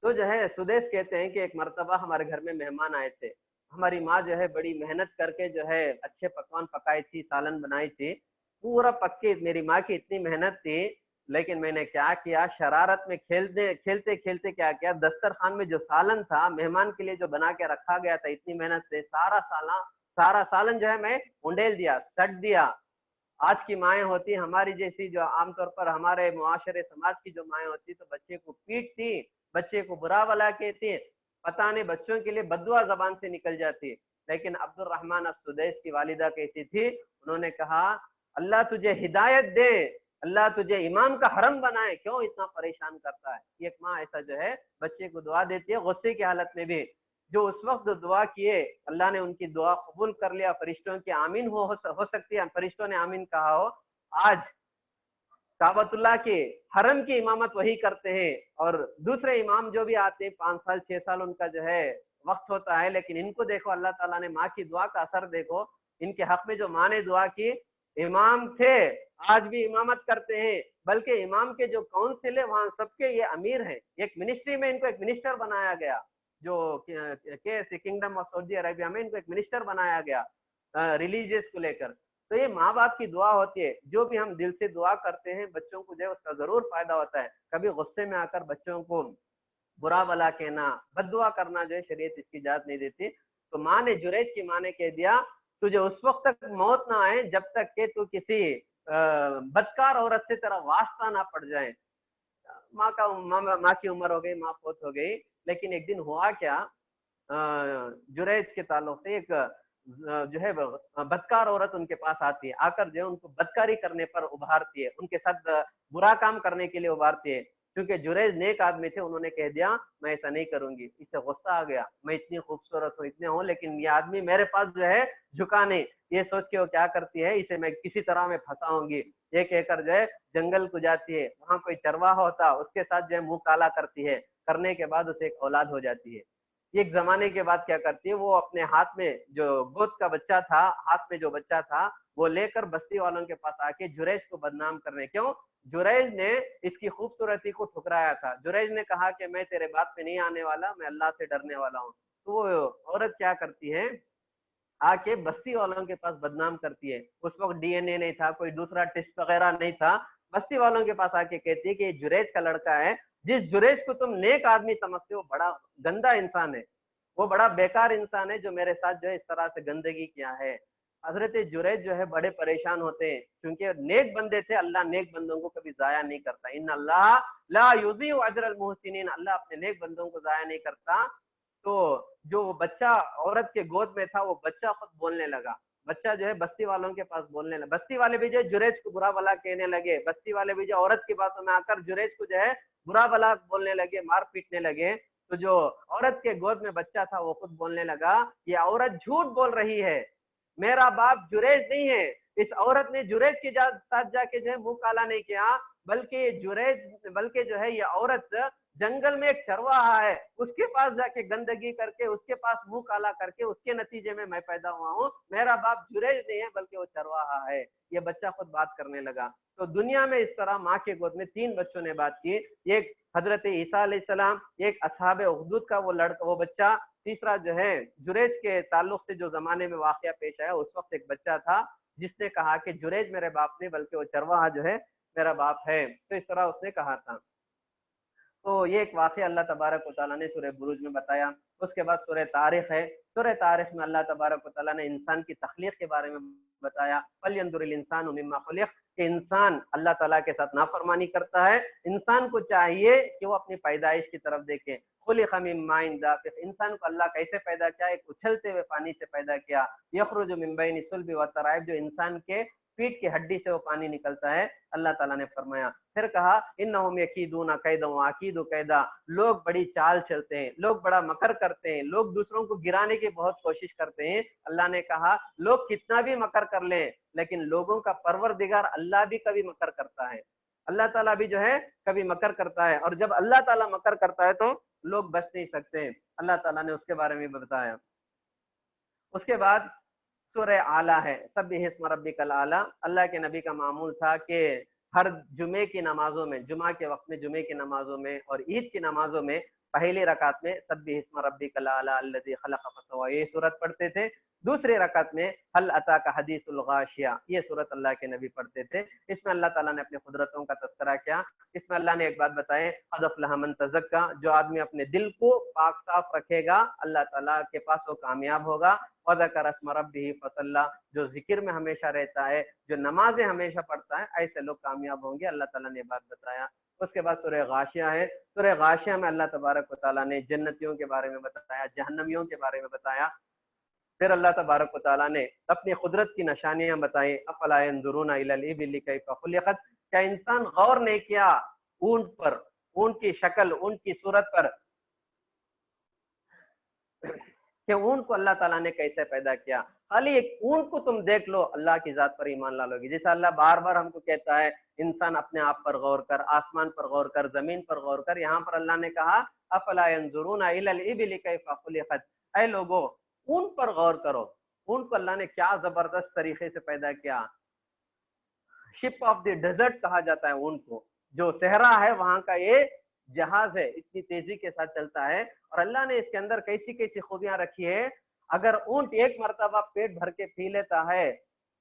تو جو ہے سدیش کہتے ہیں کہ ایک مرتبہ ہمارے گھر میں مہمان آئے تھے. ہماری ماں جو ہے بڑی محنت کر کے جو ہے اچھے پکوان پکائی تھی، سالن بنائی تھی، پورا پکے. میری ماں کی اتنی محنت تھی، لیکن میں نے کیا کیا، شرارت میں کھیلتے کھیلتے کھیلتے کیا کیا، دسترخوان میں جو سالن تھا مہمان کے لیے جو بنا کے رکھا گیا تھا اتنی محنت سے، سارا سالن جو ہے میں انڈیل دیا، سٹ دیا. آج کی مائیں ہوتی ہماری جیسی، جو عام طور پر ہمارے معاشرے سماج کی جو مائیں ہوتی تو بچے کو پیٹتی، بچے کو برا بلا کہتی، پتہ نہیں بچوں کے لیے بددعا زبان سے نکل جاتی. لیکن عبد الرحمن السدیس کی والدہ کیسی تھی، انہوں نے کہا اللہ تجھے ہدایت دے، اللہ تجھے امام کا حرم بنائے، کیوں اتنا پریشان کرتا ہے. ایک ماں ایسا جو ہے بچے کو دعا دیتی ہے غصے کی حالت میں بھی. جو اس وقت دعا کیے اللہ نے ان کی دعا قبول کر لیا، فرشتوں کی آمین ہو سکتی ہے، فرشتوں نے آمین کہا ہو. آج کعبۃ اللہ کے حرم کی امامت وہی کرتے ہیں، اور دوسرے امام جو بھی آتے ہیں 5 سال 6 سال ان کا جو ہے وقت ہوتا ہے، لیکن ان کو دیکھو اللہ تعالیٰ نے ماں کی دعا کا اثر دیکھو. ان کے حق میں جو ماں نے دعا کی، امام تھے آج بھی امامت کرتے ہیں، بلکہ امام کے جو کونسل ہے وہاں سب کے یہ امیر ہیں. ایک منسٹری میں ان کو ایک منسٹر بنایا گیا، جو کنگڈم آف سعودی عربیہ میں ان کو ایک منسٹر بنایا گیا ریلیجیس کو لے کر. تو یہ ماں باپ کی دعا ہوتی ہے، جو بھی ہم دل سے دعا کرتے ہیں بچوں کو جو ہے اس کا ضرور فائدہ ہوتا ہے. کبھی غصے میں آ کر بچوں کو برا بلا کہنا، بد دعا کرنا جو ہے شریعت اس کی اجازت نہیں دیتی. تو ماں نے، جریج کی ماں نے کہہ دیا تجھے اس وقت تک موت نہ آئے جب تک کہ تو کسی بدکار عورت سے تیرا واسطہ نہ پڑ جائے. ماں کی عمر ہو گئی، ماں فوت ہو گئی، لیکن ایک دن ہوا کیا، جریج کے تعلق سے ایک جو ہے بدکار عورت ان کے پاس آتی ہے، آ کر جو ہے ان کو بدکاری کرنے پر ابھارتی ہے، ان کے ساتھ برا کام کرنے کے لیے ابھارتی ہے. کیونکہ جریج نیک آدمی تھے، انہوں نے کہہ دیا میں ایسا نہیں کروں گی. اس سے غصہ آ گیا، میں اتنی خوبصورت ہوں، اتنے ہوں، لیکن یہ آدمی میرے پاس جو ہے جھکا نہیں. یہ سوچ کے وہ کیا کرتی ہے، اسے میں کسی طرح میں پھنساؤں گی، یہ کہہ کر جو ہے جنگل کو جاتی ہے. وہاں کوئی چرواہا ہوتا، اس کے ساتھ جو ہے منہ کالا کرتی ہے، کرنے کے بعد اسے ایک اولاد ہو جاتی ہے. ایک زمانے کے بعد کیا کرتی ہے، وہ اپنے ہاتھ میں جو گود کا بچہ تھا، ہاتھ میں جو بچہ تھا وہ لے کر بستی والوں کے پاس آ کے جریج کو بدنام کرنے. کیوں؟ جریج نے اس کی خوبصورتی کو ٹھکرایا تھا. جریج نے کہا کہ میں تیرے بات پہ نہیں آنے والا، میں اللہ سے ڈرنے والا ہوں. تو وہ عورت کیا کرتی ہے، آ کے بستی والوں کے پاس بدنام کرتی ہے. اس وقت ڈی این اے نہیں تھا، کوئی دوسرا ٹیسٹ وغیرہ نہیں تھا. بستی والوں کے پاس آ کے کہتی ہے کہ یہ جریج کا لڑکا ہے، جس جریج کو تم نیک آدمی سمجھتے ہو بڑا گندا انسان ہے، وہ بڑا بیکار انسان ہے جو میرے ساتھ جو ہے اس طرح سے گندگی کیا ہے. حضرت جریج جو ہے بڑے پریشان ہوتے ہیں، کیونکہ نیک بندے تھے. اللہ نیک بندوں کو کبھی ضائع نہیں کرتا، ان اللہ لا یضیع اجر المحسنین، اللہ اپنے نیک بندوں کو ضائع نہیں کرتا. تو جو بچہ عورت کے گود میں تھا، وہ بچہ خود بولنے لگا. بچہ جو ہے بستی والوں کے پاس بولنے لگا. بستی والے بھی جو ہے جریج کو برا بلا کہنے لگے، بستی والے بھی جو عورت کی باتوں میں آ کر جریج کو جو ہے برا بلا بولنے لگے، مار پیٹنے لگے. تو جو عورت کے گود میں بچہ تھا وہ خود بولنے لگا یہ عورت جھوٹ بول رہی ہے، میرا باپ جریج نہیں ہے. اس عورت نے جریج کے ساتھ جا کے جو ہے منہ کالا نہیں کیا، بلکہ جو ہے یہ عورت جنگل میں ایک چرواہا ہے، اس کے پاس جا کے گندگی کر کے، اس کے پاس منہ کالا کر کے، اس کے نتیجے میں پیدا ہوا ہوں. میرا باپ جریج نہیں ہے بلکہ وہ چرواہا ہے. یہ بچہ خود بات کرنے لگا. تو دنیا میں اس طرح ماں کے گود میں 3 بچوں نے بات کی. ایک حضرت عیسیٰ علیہ السلام، ایک اصحاب اخدود کا وہ بچہ، تیسرا جو ہے جریج کے تعلق سے جو زمانے میں واقعہ پیش آیا اس وقت ایک بچہ تھا جس نے کہا کہ جریج میرے باپ نہیں بلکہ وہ چرواہا جو ہے میرا باپ ہے. تو اس طرح اس نے کہا تھا. تو یہ ایک واقعہ اللہ تبارک و تعالیٰ نے سورہ بروج میں بتایا. اس کے بعد سورہ طارق ہے. سورہ طارق میں اللہ تبارک و تعالیٰ نے انسان کی تخلیق کے بارے میں بتایا. فَلْيَنْظُرِ الْإِنسَانُ مِمَّا خُلِقَ کہ انسان اللہ تعالیٰ کے ساتھ نافرمانی کرتا ہے. انسان کو چاہیے کہ وہ اپنی پیدائش کی طرف دیکھے. خُلِقَ مِن مَاءٍ دَافِقٍ انسان کو اللہ کیسے پیدا کیا؟ ایک اچھلتے ہوئے پانی سے پیدا کیا. يَخْرُجُ مِن بَيْنِ الصُّلْبِ وَالتَّرَائِبِ جو انسان کے پیٹ کی ہڈی سے وہ پانی نکلتا ہے. اللہ تعالیٰ نے فرمایا. پھر کہا انہم یکیدون کیدا واکید کیدا لوگ بڑی چال چلتے ہیں, لوگ بڑا مکر کرتے ہیں, لوگ دوسروں کو گرانے کی بہت کوشش کرتے ہیں. اللہ نے کہا لوگ کتنا بھی مکر کر لیں لیکن لوگوں کا پروردگار اللہ بھی کبھی مکر کرتا ہے. اللہ تعالیٰ بھی جو ہے کبھی مکر کرتا ہے, اور جب اللہ تعالیٰ مکر کرتا ہے تو لوگ بچ نہیں سکتے. اللہ تعالیٰ نے اس کے بارے میں بتایا. اس کے بعد سورہ اعلیٰ ہے. سبح اسم ربک الاعلیٰ. اللہ کے نبی کا معمول تھا کہ ہر جمعے کی نمازوں میں, جمعہ کے وقت میں, جمعے کی نمازوں میں اور عید کی نمازوں میں پہلی رکعت میں سبح اسم ربک الاعلیٰ الذی خلق فسوی یہ سورت پڑھتے تھے. دوسری رکعت میں هل اتاک حدیث الغاشیہ یہ سورت اللہ کے نبی پڑھتے تھے. اس میں اللہ تعالیٰ نے اپنی قدرتوں کا تذکرہ کیا. اس میں اللہ نے ایک بات بتائے قد افلح من تزکا جو آدمی اپنے دل کو پاک صاف رکھے گا اللہ تعالیٰ کے پاس وہ کامیاب ہوگا. وذکر اسم ربہ فصلی جو ذکر میں ہمیشہ رہتا ہے, جو نمازیں ہمیشہ پڑھتا ہے, ایسے لوگ کامیاب ہوں گے. اللہ تعالیٰ نے بات بتایا. اس کے بعد سورہ غاشیہ ہے. سورہ غاشیہ میں اللہ تبارک و تعالیٰ نے جنتیوں کے بارے میں بتایا, جہنمیوں کے بارے میں بتایا. پھر اللہ تبارک و تعالیٰ نے اپنی قدرت کی نشانیاں بتائیں. افلا ينظرون الى الابل كيف خلقت کیا انسان غور نہیں کیا اونٹ پر, اونٹ کی شکل, اونٹ کی صورت پر کہ اونٹ کو اللہ تعالیٰ نے کیسے پیدا کیا. خالی ایک اونٹ کو تم دیکھ لو اللہ کی ذات پر ایمان لا لو گی. جیسے اللہ بار بار ہم کو کہتا ہے انسان اپنے آپ پر غور کر, آسمان پر غور کر, زمین پر غور کر. یہاں پر اللہ نے کہا افلا ينظرون الى الابل كيف خلقت اے لوگو اونٹ پر غور کرو. اونٹ کو اللہ نے کیا زبردست طریقے سے پیدا کیا. شپ آف دی ڈیزرٹ کہا جاتا ہے اونٹ کو, جو صحرا ہے وہاں کا یہ جہاز ہے, اتنی تیزی کے ساتھ چلتا ہے. اور اللہ نے اس کے اندر کیسی کیسی خوبیاں رکھی ہے. اگر اونٹ ایک مرتبہ پیٹ بھر کے پی لیتا ہے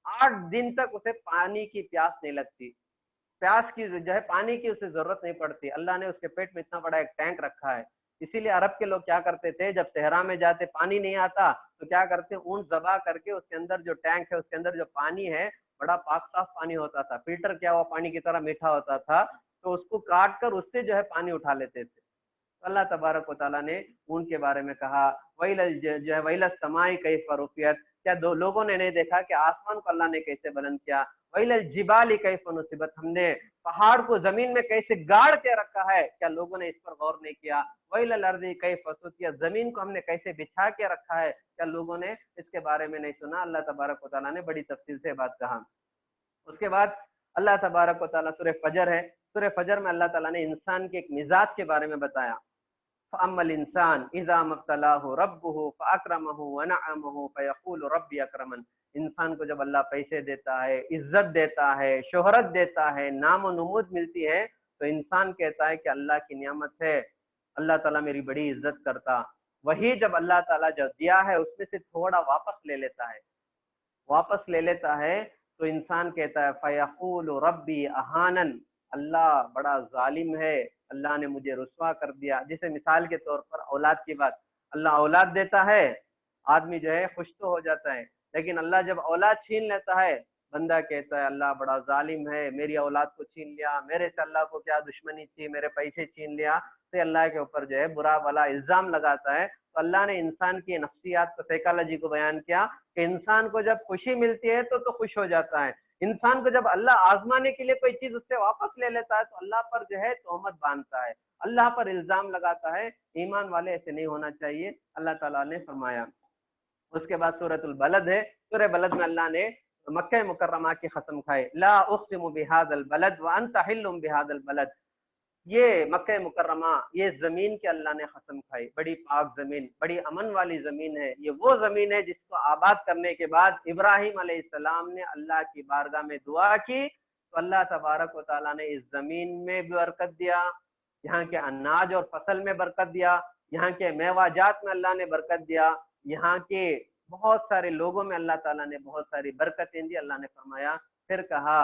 8 دن تک اسے پانی کی پیاس نہیں لگتی, پیاس کی جو ہے پانی کی اسے ضرورت نہیں پڑتی. اللہ نے اس کے پیٹ میں اتنا بڑا ایک ٹینک رکھا ہے. اسی لیے عرب کے لوگ کیا کرتے تھے, جب صحرا میں جاتے پانی نہیں آتا تو کیا کرتے, اونٹ ذبح کر کے اس کے اندر جو ٹینک ہے اس کے اندر جو پانی ہے بڑا پاک صاف پانی ہوتا تھا, فلٹر کیا ہوا پانی کی طرح میٹھا ہوتا تھا, تو اس کو کاٹ کر اس سے جو ہے پانی اٹھا لیتے تھے. اللہ تبارک و تعالیٰ نے ان کے بارے میں کہا جو ہے ویل السماء کیف رفعت کیا دو لوگوں نے نہیں دیکھا کہ آسمان کو اللہ نے کیسے بلند کیا. ویل الجبال کیف نصبت ہم نے پہاڑ کو زمین میں کیسے گاڑ کے رکھا ہے, کیا لوگوں نے اس پر غور نہیں کیا. ویل الارض کیف سطحت زمین کو ہم نے کیسے بچھا کے رکھا ہے, کیا لوگوں نے اس کے بارے میں نہیں سنا. اللہ تبارک و تعالیٰ نے بڑی تفصیل سے بات کہا. اس کے بعد اللہ تبارک و تعالیٰ سورہ فجر ہے. سورہ فجر میں اللہ تعالیٰ نے انسان کے ایک مزاج کے بارے میں بتایا. فَأَمَّا الْإِنسَانُ إِذَا مَا ابْتَلَاهُ رَبُّهُ فَأَكْرَمَهُ وَنَعَمَهُ فَيَقُولُ رَبِّي أَكْرَمَنِ انسان کو جب اللہ پیسے دیتا ہے, عزت دیتا ہے, شہرت دیتا ہے, نام و نمود ملتی ہے تو انسان کہتا ہے کہ اللہ کی نعمت ہے, اللہ تعالیٰ میری بڑی عزت کرتا. وہی جب اللہ تعالیٰ جو دیا ہے اس میں سے تھوڑا واپس لے لیتا ہے تو انسان کہتا ہے فَيَقُولُ رَبِّي أَهَانَنِ اللہ بڑا ظالم ہے, اللہ نے مجھے رسوا کر دیا. جیسے مثال کے طور پر اولاد کی بات, اللہ اولاد دیتا ہے, آدمی جو ہے خوش تو ہو جاتا ہے, لیکن اللہ جب اولاد چھین لیتا ہے بندہ کہتا ہے اللہ بڑا ظالم ہے, میری اولاد کو چھین لیا, میرے سے اللہ کو کیا دشمنی تھی, میرے پیسے چھین لیا. تو اللہ کے اوپر جو ہے برا بلا الزام لگاتا ہے. تو اللہ نے انسان کی نفسیات کو, سائیکالوجی کو بیان کیا کہ انسان کو جب خوشی ملتی ہے تو خوش ہو جاتا ہے. انسان کو جب اللہ آزمانے کے لیے کوئی چیز اس سے واپس لے لیتا ہے تو اللہ پر جو ہے تہمت باندھتا ہے, اللہ پر الزام لگاتا ہے. ایمان والے ایسے نہیں ہونا چاہیے, اللہ تعالیٰ نے فرمایا. اس کے بعد سورۃ البلد ہے. سورہ بلد میں اللہ نے مکہ مکرمہ کی قسم کھائے, لا اقسم بہذا البلد وانت حل بہذا البلد. یہ مکہ مکرمہ, یہ زمین کے اللہ نے قسم کھائی, بڑی پاک زمین, بڑی امن والی زمین ہے. یہ وہ زمین ہے جس کو آباد کرنے کے بعد ابراہیم علیہ السلام نے اللہ کی بارگاہ میں دعا کی تو اللہ تبارک و تعالیٰ نے اس زمین میں بھی برکت دیا, یہاں کے اناج اور فصل میں برکت دیا, یہاں کے میوہ جات میں اللہ نے برکت دیا, یہاں کے بہت سارے لوگوں میں اللہ تعالیٰ نے بہت ساری برکتیں دی. اللہ نے فرمایا, پھر کہا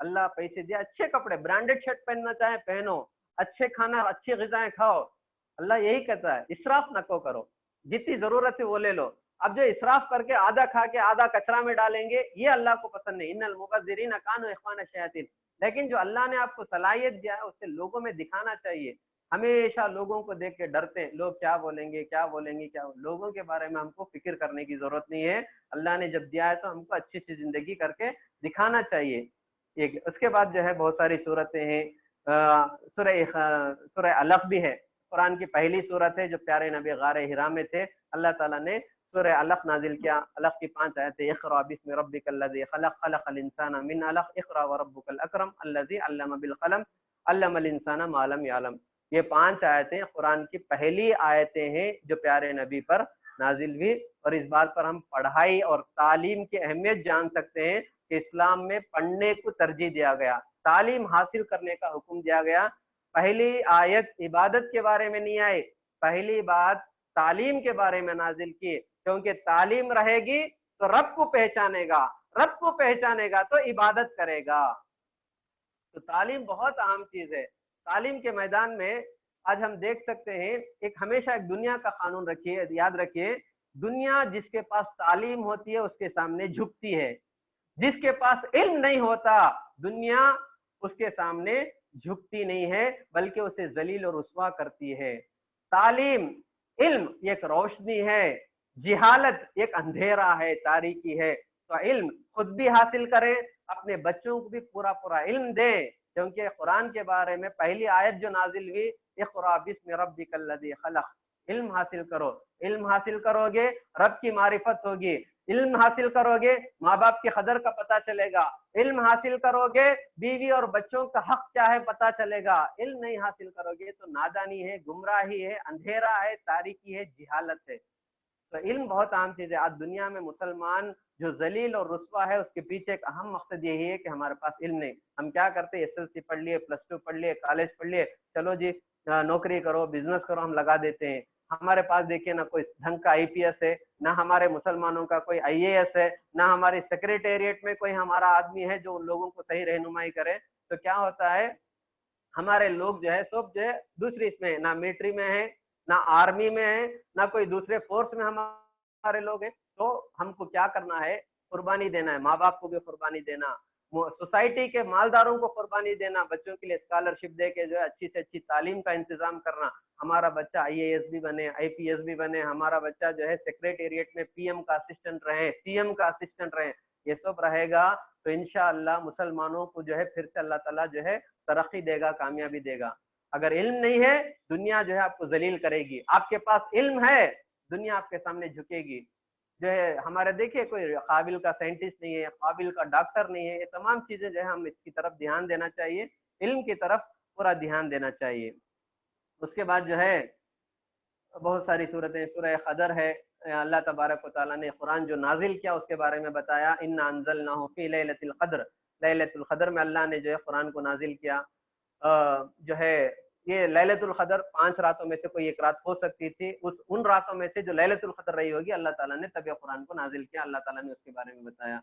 اللہ پیسے دیا, اچھے کپڑے برانڈیڈ شرٹ پہننا چاہے پہنو, اچھے کھانا اچھی غذائیں کھاؤ. اللہ یہی کہتا ہے اسراف نہ کرو, جتنی ضرورت ہے وہ لے لو. اب جو اسراف کر کے آدھا کھا کے آدھا کچرا میں ڈالیں گے یہ اللہ کو پسند نہیں. ان المبذرین کانوا اخوان الشیاطین. لیکن جو اللہ نے آپ کو صلاحیت دیا ہے اسے لوگوں میں دکھانا چاہیے. ہمیشہ لوگوں کو دیکھ کے ڈرتے ہیں, لوگ کیا بولیں گے کیا بولیں گے کیا, لوگوں کے بارے میں ہم کو فکر کرنے کی ضرورت نہیں ہے. اللہ نے جب دیا ہے تو ہم کو اچھی اچھی زندگی کر کے دکھانا چاہیے. اس کے بعد جو ہے بہت ساری صورتیں ہیں. سورہ علق بھی ہے, قرآن کی پہلی صورت ہے جو پیارے نبی غار حرا میں تھے. اللہ تعالیٰ نے سورہ علق نازل کیا. علق کی 5 آیتیں, اقرأ بسم ربک الذی خلق خلق الانسان من علق اقرأ وربک الاکرم الذی علم بالقلم علم الانسان ما لم یعلم. یہ 5 آیتیں قرآن کی پہلی آیتیں ہیں جو پیارے نبی پر نازل ہوئی. اور اس بات پر ہم پڑھائی اور تعلیم کی اہمیت جان سکتے ہیں کہ اسلام میں پڑھنے کو ترجیح دیا گیا, تعلیم حاصل کرنے کا حکم دیا گیا. پہلی آیت عبادت کے بارے میں نہیں آئی, پہلی بات تعلیم کے بارے میں نازل کی, کیونکہ تعلیم رہے گی تو رب کو پہچانے گا, رب کو پہچانے گا تو عبادت کرے گا. تو تعلیم بہت اہم چیز ہے. تعلیم کے میدان میں آج ہم دیکھ سکتے ہیں ہمیشہ ایک دنیا کا قانون رکھیے, یاد رکھیے, دنیا جس کے پاس تعلیم ہوتی ہے اس کے سامنے جھکتی ہے, جس کے پاس علم نہیں ہوتا دنیا اس کے سامنے جھکتی نہیں ہے بلکہ اسے ذلیل اور رسوا کرتی ہے. تعلیم علم ایک روشنی ہے, جہالت ایک اندھیرا ہے, تاریکی ہے. تو علم خود بھی حاصل کریں, اپنے بچوں کو بھی پورا پورا علم دیں, کیونکہ قرآن کے بارے میں پہلی آیت جو نازل ہوئی اقرأ بسم ربک الذی خلق, علم حاصل کرو. علم حاصل کرو گے رب کی معرفت ہوگی, علم حاصل کرو گے ماں باپ کی قدر کا پتہ چلے گا, علم حاصل کرو گے بیوی اور بچوں کا حق کیا ہے پتہ چلے گا. علم نہیں حاصل کرو گے تو نادانی ہے, گمراہی ہے, اندھیرا ہے, تاریکی ہے, جہالت ہے. تو علم بہت اہم چیز ہے. آج دنیا میں مسلمان جو ذلیل اور رسوا ہے اس کے پیچھے ایک اہم مقصد یہی ہے کہ ہمارے پاس علم نہیں. ہم کیا کرتے ہیں, SSLC پڑھ لیے, +2 پڑھ لیے, کالج پڑھ لیے, چلو جی نوکری کرو, بزنس کرو, ہم لگا دیتے ہیں. ہمارے پاس دیکھیے نہ کوئی ڈھنگ کا IPS ہے, نہ ہمارے مسلمانوں کا کوئی IAS ہے, نہ ہماری سیکریٹریٹ میں کوئی ہمارا آدمی ہے جو ان لوگوں کو صحیح رہنمائی کرے. تو کیا ہوتا ہے, ہمارے لوگ جو ہے سب جو ہے دوسری اس میں, نہ ملٹری میں ہے, نہ آرمی میں ہے, نہ کوئی دوسرے فورس میں ہمارے لوگ ہیں. تو ہم کو کیا کرنا ہے, قربانی دینا ہے, ماں باپ کو بھی قربانی دینا, سوسائٹی کے مالداروں کو قربانی دینا, بچوں کے لیے اسکالرشپ دے کے جو ہے اچھی سے اچھی تعلیم کا انتظام کرنا. ہمارا بچہ IAS بھی بنے, IPS بھی بنے, ہمارا بچہ جو ہے سیکریٹریٹ میں PM کا اسسٹنٹ رہے, CM کا اسسٹنٹ رہے. یہ سب رہے گا تو انشاءاللہ مسلمانوں کو جو ہے پھر سے اللہ تعالیٰ جو ہے ترقی دے گا, کامیابی دے گا. اگر علم نہیں ہے دنیا جو ہے آپ کو ذلیل کرے گی. آپ کے پاس علم ہے دنیا آپ کے سامنے جھکے گی. جو ہے ہمارے دیکھیے کوئی قابل کا سائنٹسٹ نہیں ہے, قابل کا ڈاکٹر نہیں ہے, یہ تمام چیزیں جو ہے ہم اس کی طرف دھیان دینا چاہیے, علم کی طرف پورا دھیان دینا چاہیے. اس کے بعد جو ہے بہت ساری صورتیں, سورہ قدر ہے, اللہ تبارک و تعالیٰ نے قرآن جو نازل کیا اس کے بارے میں بتایا, انا انزلناہ فی لیلۃ القدر. لیلۃ القدر میں اللہ نے جو ہے قرآن کو نازل کیا. جو ہے یہ لیلۃ القدر 5 راتوں میں سے کوئی ایک رات ہو سکتی تھی, ان راتوں میں سے جو لیلۃ القدر رہی ہوگی اللہ تعالیٰ نے تب قرآن کو نازل کیا, اللہ تعالیٰ نے اس کے بارے میں بتایا.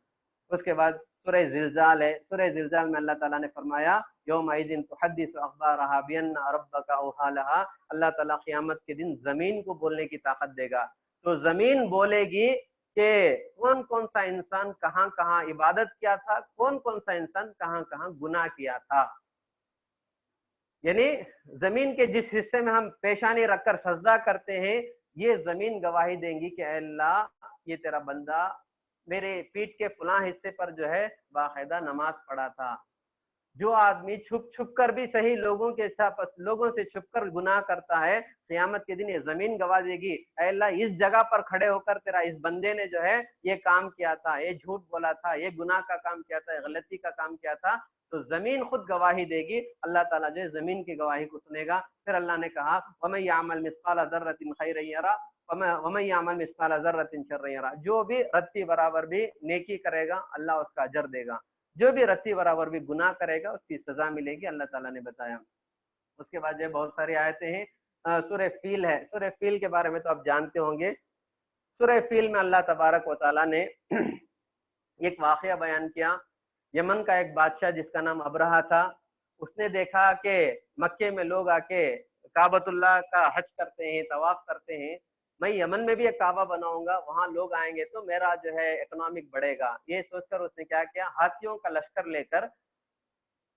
اس کے بعد سورہ زلزال ہے, سورہ زلزال میں اللہ تعالیٰ نے فرمایا یومئذ تحدث اخبارها بان ربک اوحی لها. اللہ تعالیٰ قیامت کے دن زمین کو بولنے کی طاقت دے گا. تو زمین بولے گی کہ کون کون سا انسان کہاں کہاں عبادت کیا تھا, کون کون سا انسان کہاں کہاں گناہ کیا تھا. یعنی زمین کے جس حصے میں ہم پیشانی رکھ کر سجدہ کرتے ہیں یہ زمین گواہی دیں گی کہ اے اللہ یہ تیرا بندہ میرے پیٹھ کے فلاں حصے پر جو ہے باقاعدہ نماز پڑھا تھا. جو آدمی چھپ چھپ کر بھی صحیح لوگوں سے چھپ کر گناہ کرتا ہے, قیامت کے دن یہ زمین گواہ دے گی اے اللہ اس جگہ پر کھڑے ہو کر تیرا اس بندے نے جو ہے یہ کام کیا تھا, یہ جھوٹ بولا تھا, یہ گناہ کا کام کیا تھا, یہ غلطی کا کام کیا تھا. تو زمین خود گواہی دے گی, اللہ تعالیٰ جو ہے زمین کی گواہی کو سنے گا. پھر اللہ نے کہا وَمَن يَعْمَلْ مِثْقَالَ ذَرَّةٍ خَيْرًا يَرَهُ وَمَن يَعْمَلْ مِثْقَالَ ذَرَّةٍ شَرًّا يَرَهُ. جو بھی رتی برابر بھی نیکی کرے گا اللہ اس کا اجر دے گا, جو بھی رتی برابر بھی گناہ کرے گا اس کی سزا ملے گی, اللہ تعالیٰ نے بتایا. اس کے بعد جو بہت ساری آیتیں ہیں. سورہ فیل ہے, سورہ فیل کے بارے میں تو آپ جانتے ہوں گے. سورہ فیل میں اللہ تبارک و تعالیٰ نے ایک واقعہ بیان کیا یمن کا ایک بادشاہ جس کا نام ابرہا تھا، اس نے دیکھا کہ مکے میں لوگ آ کے کعبۃ اللہ کا حج کرتے ہیں، طواف کرتے ہیں، میں یمن میں بھی ایک کعبہ بناؤں گا، وہاں لوگ آئیں گے تو میرا جو ہے اکنامک بڑھے گا۔ یہ سوچ کر اس نے کیا کیا، ہاتھیوں کا لشکر لے کر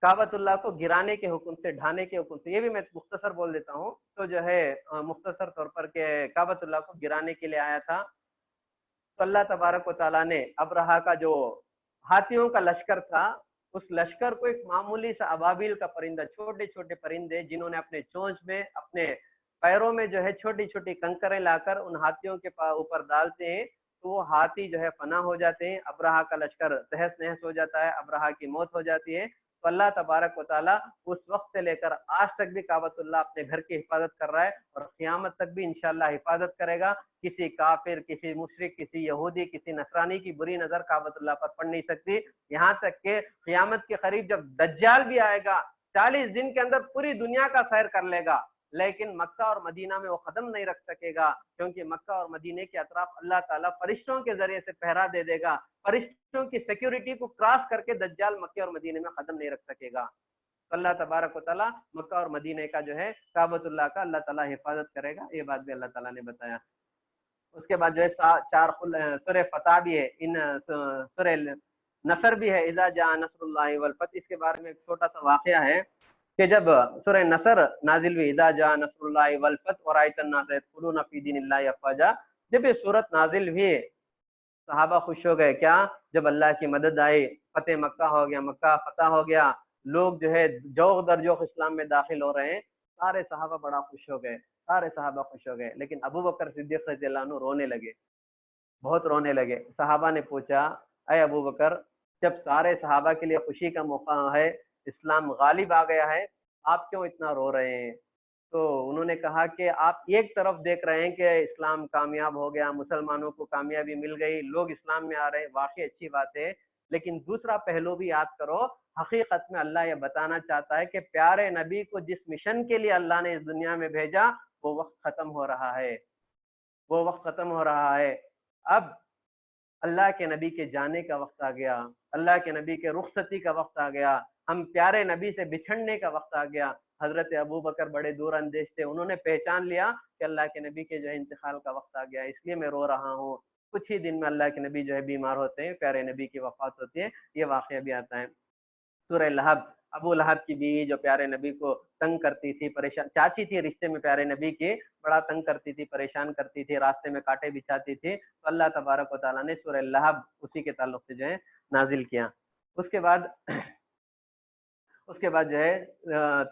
کعبۃ اللہ کو گرانے کے حکم سے، ڈھانے کے حکم سے، یہ بھی میں مختصر بول دیتا ہوں تو جو ہے مختصر طور پر کہ کعبۃ اللہ کو گرانے کے لیے آیا تھا، تو اللہ تبارک و تعالیٰ نے ابرہا کا جو ہاتھیوں کا لشکر تھا، اس لشکر کو ایک معمولی سا ابابیل کا پرندہ، چھوٹے چھوٹے پرندے جنہوں نے اپنے چونچ میں، اپنے پیروں میں جو ہے چھوٹی چھوٹی کنکریں لا کر ان ہاتھیوں کے اوپر ڈالتے ہیں تو وہ ہاتھی جو ہے فنا ہو جاتے ہیں، ابرہا کا لشکر تہس نہس ہو جاتا ہے، ابرہا کی موت ہو جاتی ہے۔ تو اللہ تبارک و تعالیٰ اس وقت سے لے کر آج تک بھی کعبۃ اللہ اپنے گھر کی حفاظت کر رہا ہے اور قیامت تک بھی انشاءاللہ حفاظت کرے گا۔ کسی کافر، کسی مشرک، کسی یہودی، کسی نصرانی کی بری نظر کعبۃ اللہ پر پڑ نہیں سکتی، یہاں تک کہ قیامت کے قریب جب دجال بھی آئے گا 40 دن کے اندر پوری دنیا کا سیر کر لے گا، لیکن مکہ اور مدینہ میں وہ قدم نہیں رکھ سکے گا، کیونکہ مکہ اور مدینہ کے اطراف اللہ تعالیٰ فرشتوں کے ذریعے سے پہرا دے دے گا، فرشتوں کی سیکیورٹی کو کراس کر کے دجال مکہ اور مدینہ میں قدم نہیں رکھ سکے گا۔ اللہ تبارک و تعالیٰ مکہ اور مدینہ کا جو ہے کعبۃ اللہ کا اللہ تعالیٰ حفاظت کرے گا، یہ بات بھی اللہ تعالیٰ نے بتایا۔ اس کے بعد جو ہے سورہ فتح بھی ہے، ان سورہ نصر بھی ہے، اذا جاء نصر اللہ والفتح۔ اس کے بارے میں ایک چھوٹا سا واقعہ ہے کہ جب سورہ نصر نازل ہوئی، اذا جاء نصر اللہ والفتح ورأيت الناس يدخلون في دين الله افواجا، جب یہ صورت نازل ہوئی صحابہ خوش ہو گئے، کیا؟ جب اللہ کی مدد آئی، فتح مکہ ہو گیا، مکہ فتح ہو گیا، لوگ جو ہے جوق در جوق اسلام میں داخل ہو رہے ہیں، سارے صحابہ بڑا خوش ہو گئے، سارے صحابہ خوش ہو گئے، لیکن ابو بکر صدیق رضی اللہ عنہ رونے لگے، بہت رونے لگے۔ صحابہ نے پوچھا، اے ابو بکر، جب سارے صحابہ کے لیے خوشی کا موقع ہے، اسلام غالب آ گیا ہے، آپ کیوں اتنا رو رہے ہیں؟ تو انہوں نے کہا کہ آپ ایک طرف دیکھ رہے ہیں کہ اسلام کامیاب ہو گیا، مسلمانوں کو کامیابی مل گئی، لوگ اسلام میں آ رہے ہیں، واقعی اچھی بات ہے، لیکن دوسرا پہلو بھی یاد کرو، حقیقت میں اللہ یہ بتانا چاہتا ہے کہ پیارے نبی کو جس مشن کے لیے اللہ نے اس دنیا میں بھیجا وہ وقت ختم ہو رہا ہے، وہ وقت ختم ہو رہا ہے۔ اب اللہ کے نبی کے جانے کا وقت آ گیا، اللہ کے نبی کے رخصتی کا وقت آ گیا، ہم پیارے نبی سے بچھڑنے کا وقت آ گیا۔ حضرت ابو بکر بڑے دور اندیش تھے، انہوں نے پہچان لیا کہ اللہ کے نبی کے جو ہے انتقال کا وقت آ گیا، اس لیے میں رو رہا ہوں۔ کچھ ہی دن میں اللہ کے نبی جو ہے بیمار ہوتے ہیں، پیارے نبی کی وفات ہوتی ہے، یہ واقعہ بھی آتا ہے۔ سورہ لہب، ابو لہب کی بیوی جو پیارے نبی کو تنگ کرتی تھی، پریشان، چاچی تھی رشتے میں پیارے نبی کی، بڑا تنگ کرتی تھی، پریشان کرتی تھی، راستے میں کانٹے بچھاتی تھی، تو اللہ تبارک و تعالیٰ نے سورہ لہب اسی کے تعلق سے جو ہے نازل کیا۔ اس کے بعد جو ہے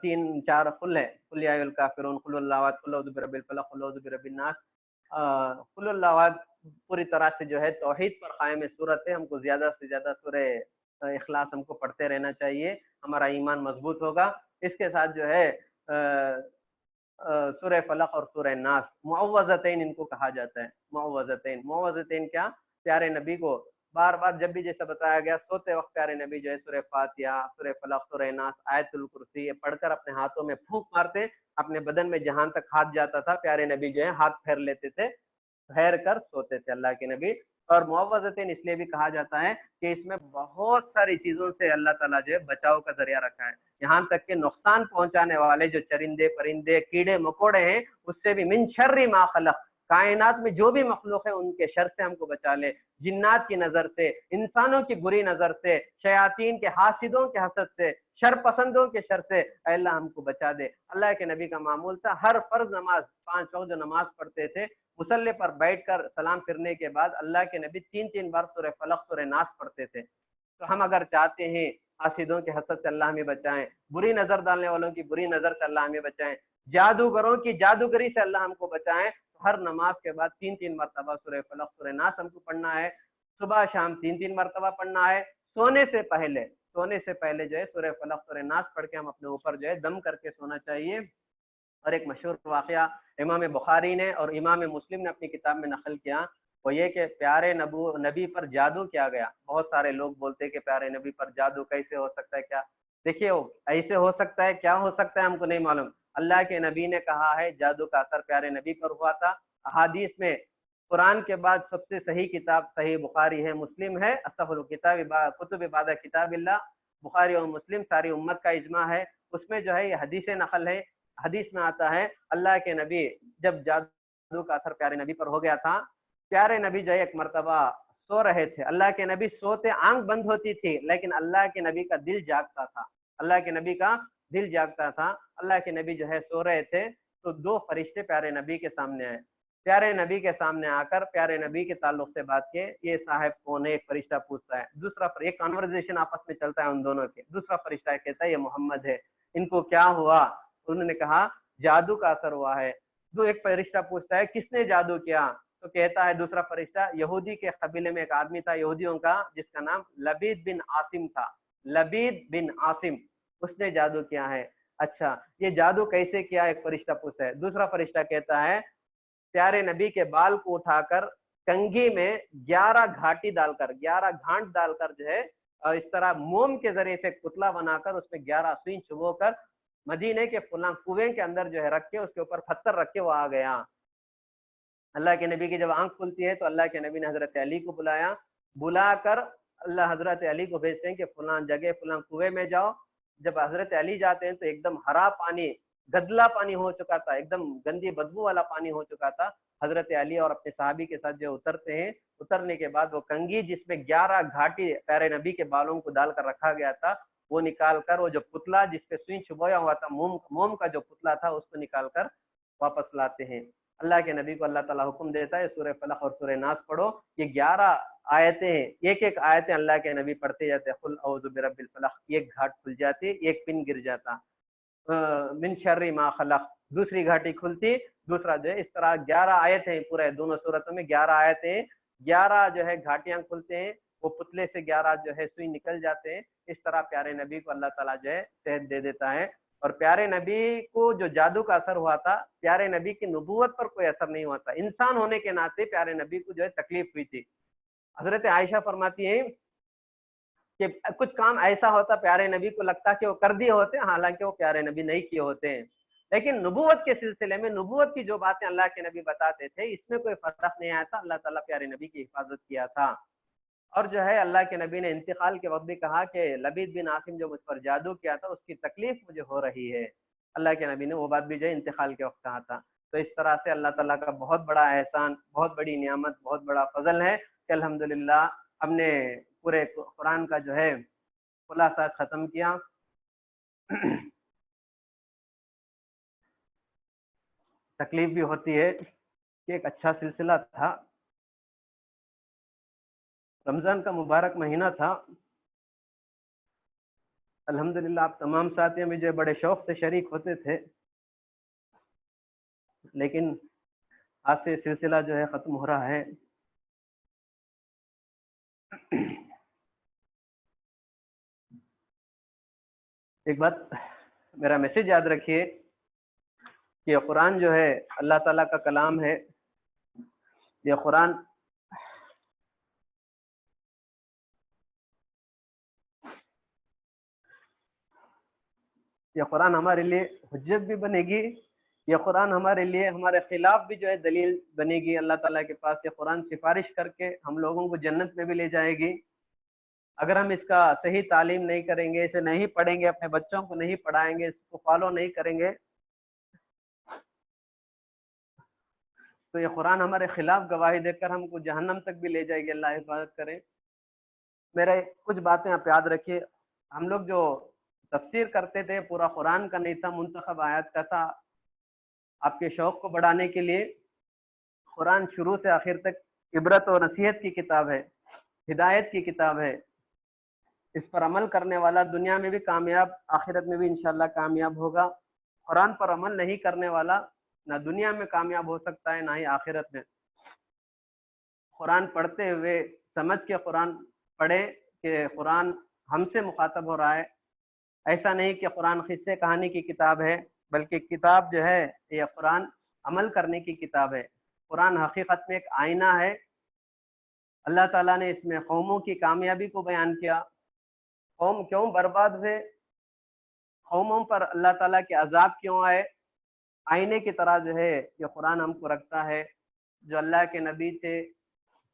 3-4 قل ہے، قل یا الکافرون، قل اللہ احد، قل اعوذ برب الفلق، قل اعوذ برب الناس۔ قل اللہ احد پوری طرح سے جو ہے توحید پر قائم صورت ہے، ہم کو زیادہ سے زیادہ سورہ اخلاص ہم کو پڑھتے رہنا چاہیے، ہمارا ایمان مضبوط ہوگا۔ اس کے ساتھ جو ہے سورہ فلق اور سورہ ناس، معوذتین ان کو کہا جاتا ہے، معوذتین کیا؟ پیارے نبی کو بار بار جب بھی جیسا بتایا گیا، سوتے وقت پیارے نبی جو ہے سورہ فاتحہ، سورہ فلق، سورہ ناس، آیت الکرسی یہ پڑھ کر اپنے ہاتھوں میں پھونک مارتے، اپنے بدن میں جہاں تک ہاتھ جاتا تھا پیارے نبی جو ہے ہاتھ پھیر لیتے تھے، پھیر کر سوتے تھے اللہ کے نبی۔ اور معوذتین اس لیے بھی کہا جاتا ہے کہ اس میں بہت ساری چیزوں سے اللہ تعالیٰ جو ہے بچاؤ کا ذریعہ رکھا ہے، یہاں تک کہ نقصان پہنچانے والے جو چرندے پرندے کیڑے مکوڑے ہیں اس سے بھی، من شر ما خلق، کائنات میں جو بھی مخلوق ہے ان کے شر سے ہم کو بچا لے، جنات کی نظر سے، انسانوں کی بری نظر سے، شیاطین کے حاسدوں کے حسد سے، شر پسندوں کے شر سے، اے اللہ ہم کو بچا دے۔ اللہ کے نبی کا معمول تھا، ہر فرض نماز 5 وقت جو نماز پڑھتے تھے، مصلی پر بیٹھ کر سلام پھرنے کے بعد اللہ کے نبی 3 بار سورہ فلق سورہ ناس پڑھتے تھے۔ تو ہم اگر چاہتے ہیں حاسدوں کے حسد سے اللہ ہمیں بچائیں، بری نظر ڈالنے والوں کی بری نظر سے اللہ ہمیں بچائیں، جادوگروں کی جادوگری سے اللہ ہم کو بچائیں، تو ہر نماز کے بعد 3 مرتبہ سورہ فلق سورہ ناس ہم کو پڑھنا ہے، صبح شام 3 مرتبہ پڑھنا ہے، سونے سے پہلے جو ہے سورہ فلق سورہ ناس پڑھ کے ہم اپنے اوپر جو ہے دم کر کے سونا چاہیے۔ اور ایک مشہور واقعہ امام بخاری نے اور امام مسلم نے اپنی کتاب میں نقل کیا، وہ یہ کہ پیارے نبی پر جادو کیا گیا۔ بہت سارے لوگ بولتے کہ پیارے نبی پر جادو کیسے ہو سکتا ہے، کیا دیکھیے ایسے ہو سکتا ہے، کیا ہو سکتا ہے ہم کو نہیں معلوم، اللہ کے نبی نے کہا ہے جادو کا اثر پیارے نبی پر ہوا تھا۔ احادیث میں قرآن کے بعد سب سے صحیح کتاب صحیح بخاری ہے، مسلم ہے، اصح کتب بعد کتاب اللہ، بخاری اور مسلم ساری امت کا اجماع ہے۔ اس میں جو ہے یہ حدیث نقل ہے، حدیث میں آتا ہے اللہ کے نبی جب جادو کا اثر پیارے نبی پر ہو گیا تھا، پیارے نبی جو ہے ایک مرتبہ سو رہے تھے، اللہ کے نبی سوتے آنکھ بند ہوتی تھی لیکن اللہ کے نبی کا دل جاگتا تھا، اللہ کے نبی کا دل جاگتا تھا۔ اللہ کے نبی جو ہے سو رہے تھے تو دو فرشتے پیارے نبی کے سامنے آئے، پیارے نبی کے سامنے آ کر پیارے نبی کے تعلق سے بات کی، یہ صاحب کون ہے؟ ایک فرشتہ پوچھتا ہے، دوسرا ایک کانورزیشن آپس میں چلتا ہے ان دونوں کے، دوسرا فرشتہ کہتا ہے یہ محمد ہے، ان کو کیا ہوا؟ انہوں نے کہا جادو کا اثر ہوا ہے۔ ایک فرشتہ پوچھتا ہے کس نے جادو کیا؟ تو کہتا ہے دوسرا فرشتہ یہودی کے قبیلے میں ایک آدمی تھا یہودیوں کا جس کا نام لبید بن عاصم تھا، لبید بن عاصم، اس نے جادو کیا ہے۔ اچھا یہ جادو کیسے کیا؟ ایک فرشتہ پوچھتا ہے، دوسرا فرشتہ کہتا ہے پیارے نبی کے بال کو اٹھا کر کنگھی میں 11 گھاٹی ڈال کر 11 گھانٹ ڈال کر جو ہے اور اس طرح موم کے ذریعے سے پتلا بنا کر اس میں 11 سوئی چبو کر مدینے کے فلاں کنویں کے اندر جو ہے رکھ کے اس کے اوپر پتھر رکھ کے وہ آ گیا۔ اللہ کے نبی کی جب آنکھ کھلتی ہے تو اللہ کے نبی نے حضرت علی کو بلایا، بلا کر اللہ حضرت علی کو بھیجتے ہیں کہ فلاں جگہ فلاں کنویں میں جاؤ۔ جب حضرت علی جاتے ہیں تو ایک دم ہرا پانی گدلا پانی ہو چکا تھا، ایک دم گندی بدبو والا پانی ہو چکا تھا۔ حضرت علی اور اپنے صحابی کے ساتھ جو اترتے ہیں، اترنے کے بعد وہ کنگھی جس میں 11 گھاٹی پیارے نبی کے بالوں کو ڈال کر رکھا گیا تھا وہ نکال کر وہ جو پتلا جس پہ سوئی چھپویا ہوا تھا موم کا جو پتلا تھا اس کو نکال کر واپس لاتے ہیں۔ اللہ کے نبی کو اللہ تعالیٰ حکم دیتا ہے سورہ فلق اور سورہ ناس پڑھو، یہ 11 آیتیں ہیں، ایک ایک آیتیں اللہ کے نبی پڑھتے جاتے، قل اعوذ برب الفلق، ایک گھاٹ کھل جاتی، ایک پن گر جاتا، من شر ما خلق، دوسری گھاٹی کھلتی، دوسرا جو ہے اس طرح 11 آیتیں پورے دونوں صورتوں میں 11 آیتیں، 11 جو ہے گھاٹیاں کھلتے ہیں، وہ پتلے سے 11 جو ہے سوئی نکل جاتے ہیں۔ اس طرح پیارے نبی کو اللہ تعالیٰ جو ہے صحت دے دیتا ہے۔ اور پیارے نبی کو جو جادو کا اثر ہوا تھا، پیارے نبی کی نبوت پر کوئی اثر نہیں ہوا تھا، انسان ہونے کے ناطے پیارے نبی کو جو ہے تکلیف ہوئی تھی۔ حضرت عائشہ فرماتی ہیں کہ کچھ کام ایسا ہوتا پیارے نبی کو لگتا کہ وہ کر دیے ہوتے، حالانکہ وہ پیارے نبی نہیں کیے ہوتے ہیں، لیکن نبوت کے سلسلے میں نبوت کی جو باتیں اللہ کے نبی بتاتے تھے اس میں کوئی فرق نہیں آیا تھا، اللہ تعالیٰ پیارے نبی کی حفاظت کیا تھا۔ اور جو ہے اللہ کے نبی نے انتقال کے وقت بھی کہا کہ لبید بن عاصم جو مجھ پر جادو کیا تھا اس کی تکلیف مجھے ہو رہی ہے، اللہ کے نبی نے وہ بات بھی جو ہے انتقال کے وقت کہا تھا۔ تو اس طرح سے اللہ تعالیٰ کا بہت بڑا احسان، بہت بڑی نعمت، بہت بڑا فضل ہے کہ الحمدللہ ہم نے پورے قرآن کا جو ہے خلاصہ ختم کیا۔ تکلیف بھی ہوتی ہے کہ ایک اچھا سلسلہ تھا، رمضان کا مبارک مہینہ تھا، الحمدللہ آپ تمام ساتھیوں میں جو بڑے شوق سے شریک ہوتے تھے، لیکن آج سے سلسلہ جو ہے ختم ہو رہا ہے۔ ایک بات میرا میسج یاد رکھیے کہ قرآن جو ہے اللہ تعالیٰ کا کلام ہے، یہ قرآن ہمارے لیے حجت بھی بنے گی، یہ قرآن ہمارے لیے ہمارے خلاف بھی جو ہے دلیل بنے گی اللہ تعالیٰ کے پاس۔ یہ قرآن سفارش کر کے ہم لوگوں کو جنت میں بھی لے جائے گی۔ اگر ہم اس کا صحیح تعلیم نہیں کریں گے، اسے نہیں پڑھیں گے، اپنے بچوں کو نہیں پڑھائیں گے، اس کو فالو نہیں کریں گے، تو یہ قرآن ہمارے خلاف گواہی دے کر ہم کو جہنم تک بھی لے جائے گی، اللہ حفاظت کرے۔ میرے کچھ باتیں آپ یاد رکھیے، ہم لوگ جو تفسیر کرتے تھے پورا قرآن کا نہیں تھا، منتخب آیات کا تھا۔ آپ کے شوق کو بڑھانے کے لیے قرآن شروع سے آخر تک عبرت و نصیحت کی کتاب ہے، ہدایت کی کتاب ہے، اس پر عمل کرنے والا دنیا میں بھی کامیاب، آخرت میں بھی انشاءاللہ کامیاب ہوگا۔ قرآن پر عمل نہیں کرنے والا نہ دنیا میں کامیاب ہو سکتا ہے نہ ہی آخرت میں۔ قرآن پڑھتے ہوئے سمجھ کے قرآن پڑھے کہ قرآن ہم سے مخاطب ہو رہا ہے، ایسا نہیں کہ قرآن قصے کہانی کی کتاب ہے، بلکہ کتاب جو ہے یہ قرآن عمل کرنے کی کتاب ہے۔ قرآن حقیقت میں ایک آئینہ ہے۔ اللہ تعالیٰ نے اس میں قوموں کی کامیابی کو بیان کیا، قوم کیوں برباد ہوئے، قوموں پر اللہ تعالیٰ کے عذاب کیوں آئے، آئینے کی طرح جو ہے یہ قرآن ہم کو رکھتا ہے۔ جو اللہ کے نبی تھے،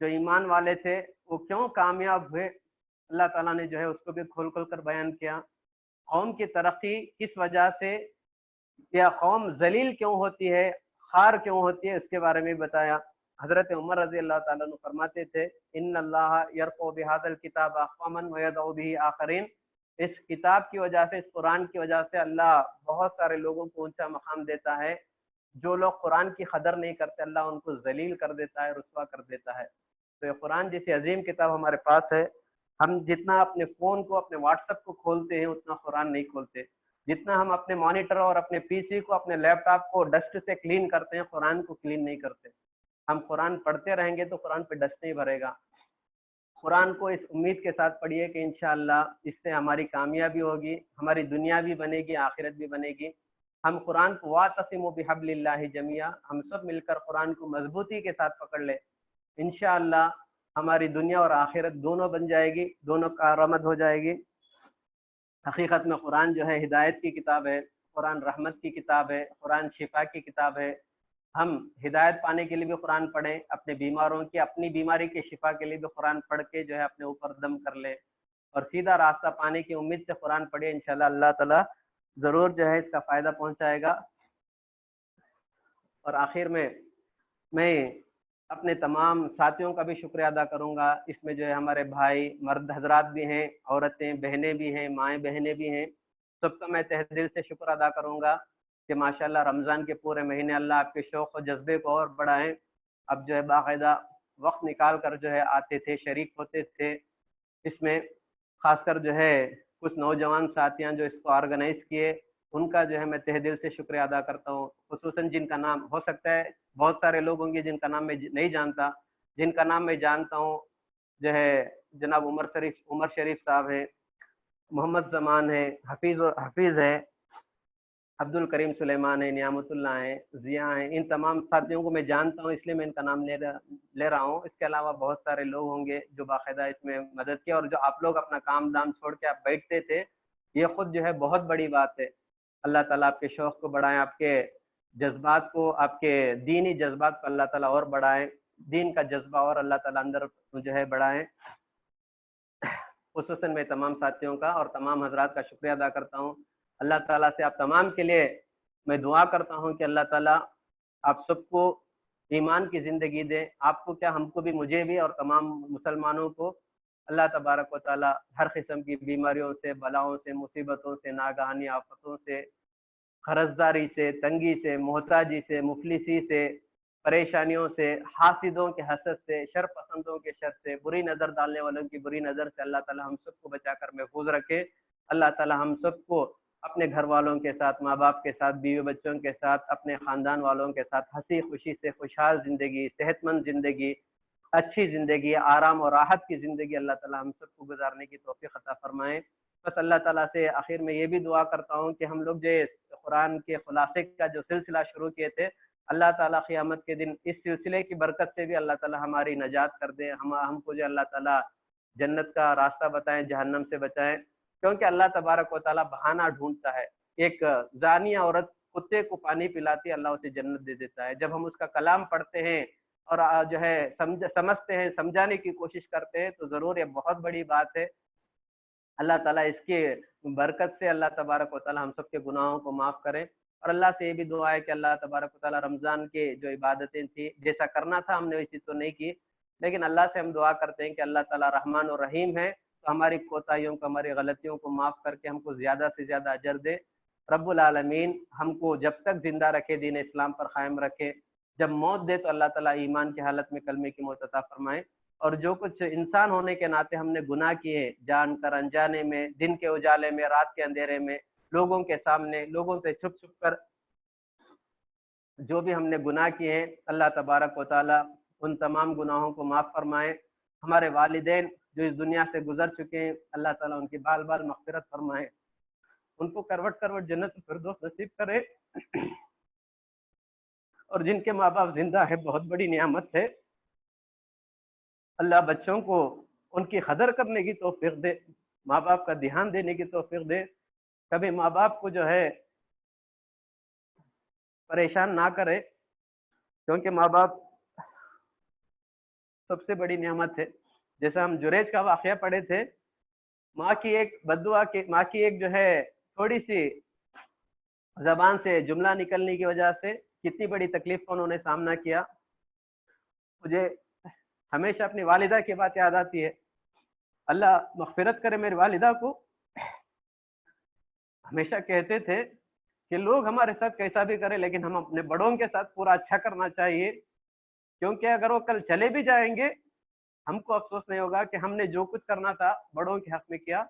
جو ایمان والے تھے، وہ کیوں کامیاب ہوئے، اللہ تعالیٰ نے جو ہے اس کو بھی کھول کھول کر بیان کیا۔ قوم کی ترقی کس وجہ سے یا قوم ذلیل کیوں ہوتی ہے، خار کیوں ہوتی ہے، اس کے بارے میں بتایا۔ حضرت عمر رضی اللہ تعالیٰ عنہ فرماتے تھے ان اللہ یرفع بهذا الکتاب اقواما ویضع به آخرین، اس کتاب کی وجہ سے، اس قرآن کی وجہ سے اللہ بہت سارے لوگوں کو اونچا مقام دیتا ہے۔ جو لوگ قرآن کی قدر نہیں کرتے اللہ ان کو ذلیل کر دیتا ہے، رسوا کر دیتا ہے۔ تو یہ قرآن جیسی عظیم کتاب ہمارے پاس ہے، ہم جتنا اپنے فون کو، اپنے واٹس ایپ کو کھولتے ہیں اتنا قرآن نہیں کھولتے، جتنا ہم اپنے مانیٹر اور اپنے پی سی کو، اپنے لیپ ٹاپ کو ڈسٹ سے کلین کرتے ہیں، قرآن کو کلین نہیں کرتے۔ ہم قرآن پڑھتے رہیں گے تو قرآن پہ ڈسٹ نہیں بھرے گا۔ قرآن کو اس امید کے ساتھ پڑھیے کہ انشاءاللہ اس سے ہماری کامیابی ہوگی، ہماری دنیا بھی بنے گی، آخرت بھی بنے گی۔ ہم قرآن کو واعتصموا بحبل اللہ جمیعا، ہم سب مل کر قرآن کو مضبوطی کے ساتھ پکڑ لیں، انشاءاللہ ہماری دنیا اور آخرت دونوں بن جائے گی، دونوں کارآمد ہو جائے گی۔ حقیقت میں قرآن جو ہے ہدایت کی کتاب ہے، قرآن رحمت کی کتاب ہے، قرآن شفا کی کتاب ہے۔ ہم ہدایت پانے کے لیے بھی قرآن پڑھیں، اپنے بیماروں کی، اپنی بیماری کے شفا کے لیے بھی قرآن پڑھ کے جو ہے اپنے اوپر دم کر لیں، اور سیدھا راستہ پانے کی امید سے قرآن پڑھے، انشاءاللہ اللہ تعالیٰ ضرور جو ہے اس کا فائدہ پہنچائے گا۔ اور آخر میں اپنے تمام ساتھیوں کا بھی شکریہ ادا کروں گا، اس میں جو ہے ہمارے بھائی مرد حضرات بھی ہیں، عورتیں بہنیں بھی ہیں، مائیں بہنیں بھی ہیں، سب کا میں تہ دل سے شکر ادا کروں گا کہ ماشاءاللہ رمضان کے پورے مہینے اللہ آپ کے شوق و جذبے کو اور بڑھائیں۔ اب جو ہے باقاعدہ وقت نکال کر جو ہے آتے تھے، شریک ہوتے تھے اس میں، خاص کر جو ہے کچھ نوجوان ساتھیاں جو اس کو آرگنائز کیے، ان کا جو ہے میں تہ دل سے شکریہ ادا کرتا ہوں، خصوصاً جن کا نام ہو سکتا ہے بہت سارے لوگ ہوں گے جن کا نام میں نہیں جانتا، جن کا نام میں جانتا ہوں جو ہے جناب عمر شریف صاحب ہے، محمد زمان ہے، حفیظ ہے، عبد الکریم سلیمان ہے، نعمت اللہ ہیں، ضیاء ہیں، ان تمام ساتھیوں کو میں جانتا ہوں، اس لیے میں ان کا نام لے رہا ہوں۔ اس کے علاوہ بہت سارے لوگ ہوں گے جو باقاعدہ اس میں مدد کیا، اور جو آپ لوگ اپنا کام دام چھوڑ کے آپ بیٹھتے تھے، یہ خود جو ہے بہت بڑی بات ہے۔ اللہ تعالیٰ آپ کے شوق کو بڑھائیں، آپ کے جذبات کو، آپ کے دینی جذبات کو اللہ تعالیٰ اور بڑھائیں، دین کا جذبہ اور اللہ تعالیٰ اندر جو ہے بڑھائیں۔ خصوصاً میں تمام ساتھیوں کا اور تمام حضرات کا شکریہ ادا کرتا ہوں۔ اللہ تعالیٰ سے آپ تمام کے لیے میں دعا کرتا ہوں کہ اللہ تعالیٰ آپ سب کو ایمان کی زندگی دے، آپ کو کیا، ہم کو بھی، مجھے بھی اور تمام مسلمانوں کو اللہ تبارک و تعالیٰ ہر قسم کی بیماریوں سے، بلاؤں سے، مصیبتوں سے، ناگہانی آفتوں سے، قرض داری سے، تنگی سے، محتاجی سے، مفلسی سے، پریشانیوں سے، حاسدوں کے حسد سے، شر پسندوں کے شر سے، بری نظر ڈالنے والوں کی بری نظر سے اللہ تعالیٰ ہم سب کو بچا کر محفوظ رکھے۔ اللہ تعالیٰ ہم سب کو اپنے گھر والوں کے ساتھ، ماں باپ کے ساتھ، بیوی بچوں کے ساتھ، اپنے خاندان والوں کے ساتھ ہنسی خوشی سے خوشحال زندگی، صحت مند زندگی، اچھی زندگی، آرام اور راحت کی زندگی اللہ تعالیٰ ہم سب کو گزارنے کی توفیق عطا فرمائیں۔ بس اللہ تعالیٰ سے آخر میں یہ بھی دعا کرتا ہوں کہ ہم لوگ جو قرآن کے خلاصے کا جو سلسلہ شروع کیے تھے، اللہ تعالیٰ قیامت کے دن اس سلسلے کی برکت سے بھی اللہ تعالیٰ ہماری نجات کر دے، ہم کو جو اللہ تعالیٰ جنت کا راستہ بتائیں، جہنم سے بچائیں، کیونکہ اللہ تبارک و تعالیٰ بہانہ ڈھونڈتا ہے۔ ایک زانی عورت کتے کو پانی پلاتی ہے، اللہ اسے جنت دے دیتا ہے۔ جب ہم اس کا کلام پڑھتے ہیں اور جو ہے سمجھتے ہیں، سمجھانے کی کوشش کرتے ہیں، تو ضرور یہ بہت بڑی بات ہے۔ اللہ تعالیٰ اس کی برکت سے اللہ تبارک و تعالیٰ ہم سب کے گناہوں کو معاف کرے، اور اللہ سے یہ بھی دعا ہے کہ اللہ تبارک و تعالیٰ رمضان کے جو عبادتیں تھیں، جیسا کرنا تھا ہم نے ویسی تو نہیں کی، لیکن اللہ سے ہم دعا کرتے ہیں کہ اللہ تعالیٰ رحمان اور رحیم ہے، تو ہماری کوتاہیوں کو، ہماری غلطیوں کو معاف کر کے ہم کو زیادہ سے زیادہ اجر دے۔ رب العالمین ہم کو جب تک زندہ رکھے، دین اسلام پر قائم رکھے، جب موت دے تو اللہ تعالیٰ ایمان کی حالت میں کلمے کی موت عطا فرمائے۔ اور جو کچھ انسان ہونے کے ناطے ہم نے گناہ کیے، جان کر انجانے میں، دن کے اجالے میں، رات کے اندھیرے میں، لوگوں کے سامنے، لوگوں سے چھپ چھپ کر جو بھی ہم نے گناہ کیے ہیں، اللہ تبارک و تعالیٰ ان تمام گناہوں کو معاف فرمائے۔ ہمارے والدین جو اس دنیا سے گزر چکے ہیں، اللہ تعالیٰ ان کی بال بال مغفرت فرمائے، ان کو کروٹ کروٹ جنت الفردوس نصیب کرے، اور جن کے ماں باپ زندہ ہے بہت بڑی نعمت ہے، اللہ بچوں کو ان کی قدر کرنے کی توفیق دے، ماں باپ کا دھیان دینے کی توفیق دے، کبھی ماں باپ کو جو ہے پریشان نہ کرے، کیونکہ ماں باپ سب سے بڑی نعمت ہے. جیسے ہم جریج کا واقعہ پڑھے تھے, ماں کی ایک بددعا کے, ماں کی ایک جو ہے تھوڑی سی زبان سے جملہ نکلنے کی وجہ سے کتنی بڑی تکلیف کا انہوں نے سامنا کیا. مجھے ہمیشہ اپنی والدہ کی بات یاد آتی ہے. اللہ مغفرت کرے میری والدہ کو, ہمیشہ کہتے تھے کہ لوگ ہمارے ساتھ کیسا بھی کرے لیکن ہم اپنے بڑوں کے ساتھ پورا اچھا کرنا چاہیے, کیونکہ اگر وہ کل چلے بھی جائیں گے ہم کو افسوس نہیں ہوگا کہ ہم نے جو کچھ کرنا تھا بڑوں کے حق میں کیا.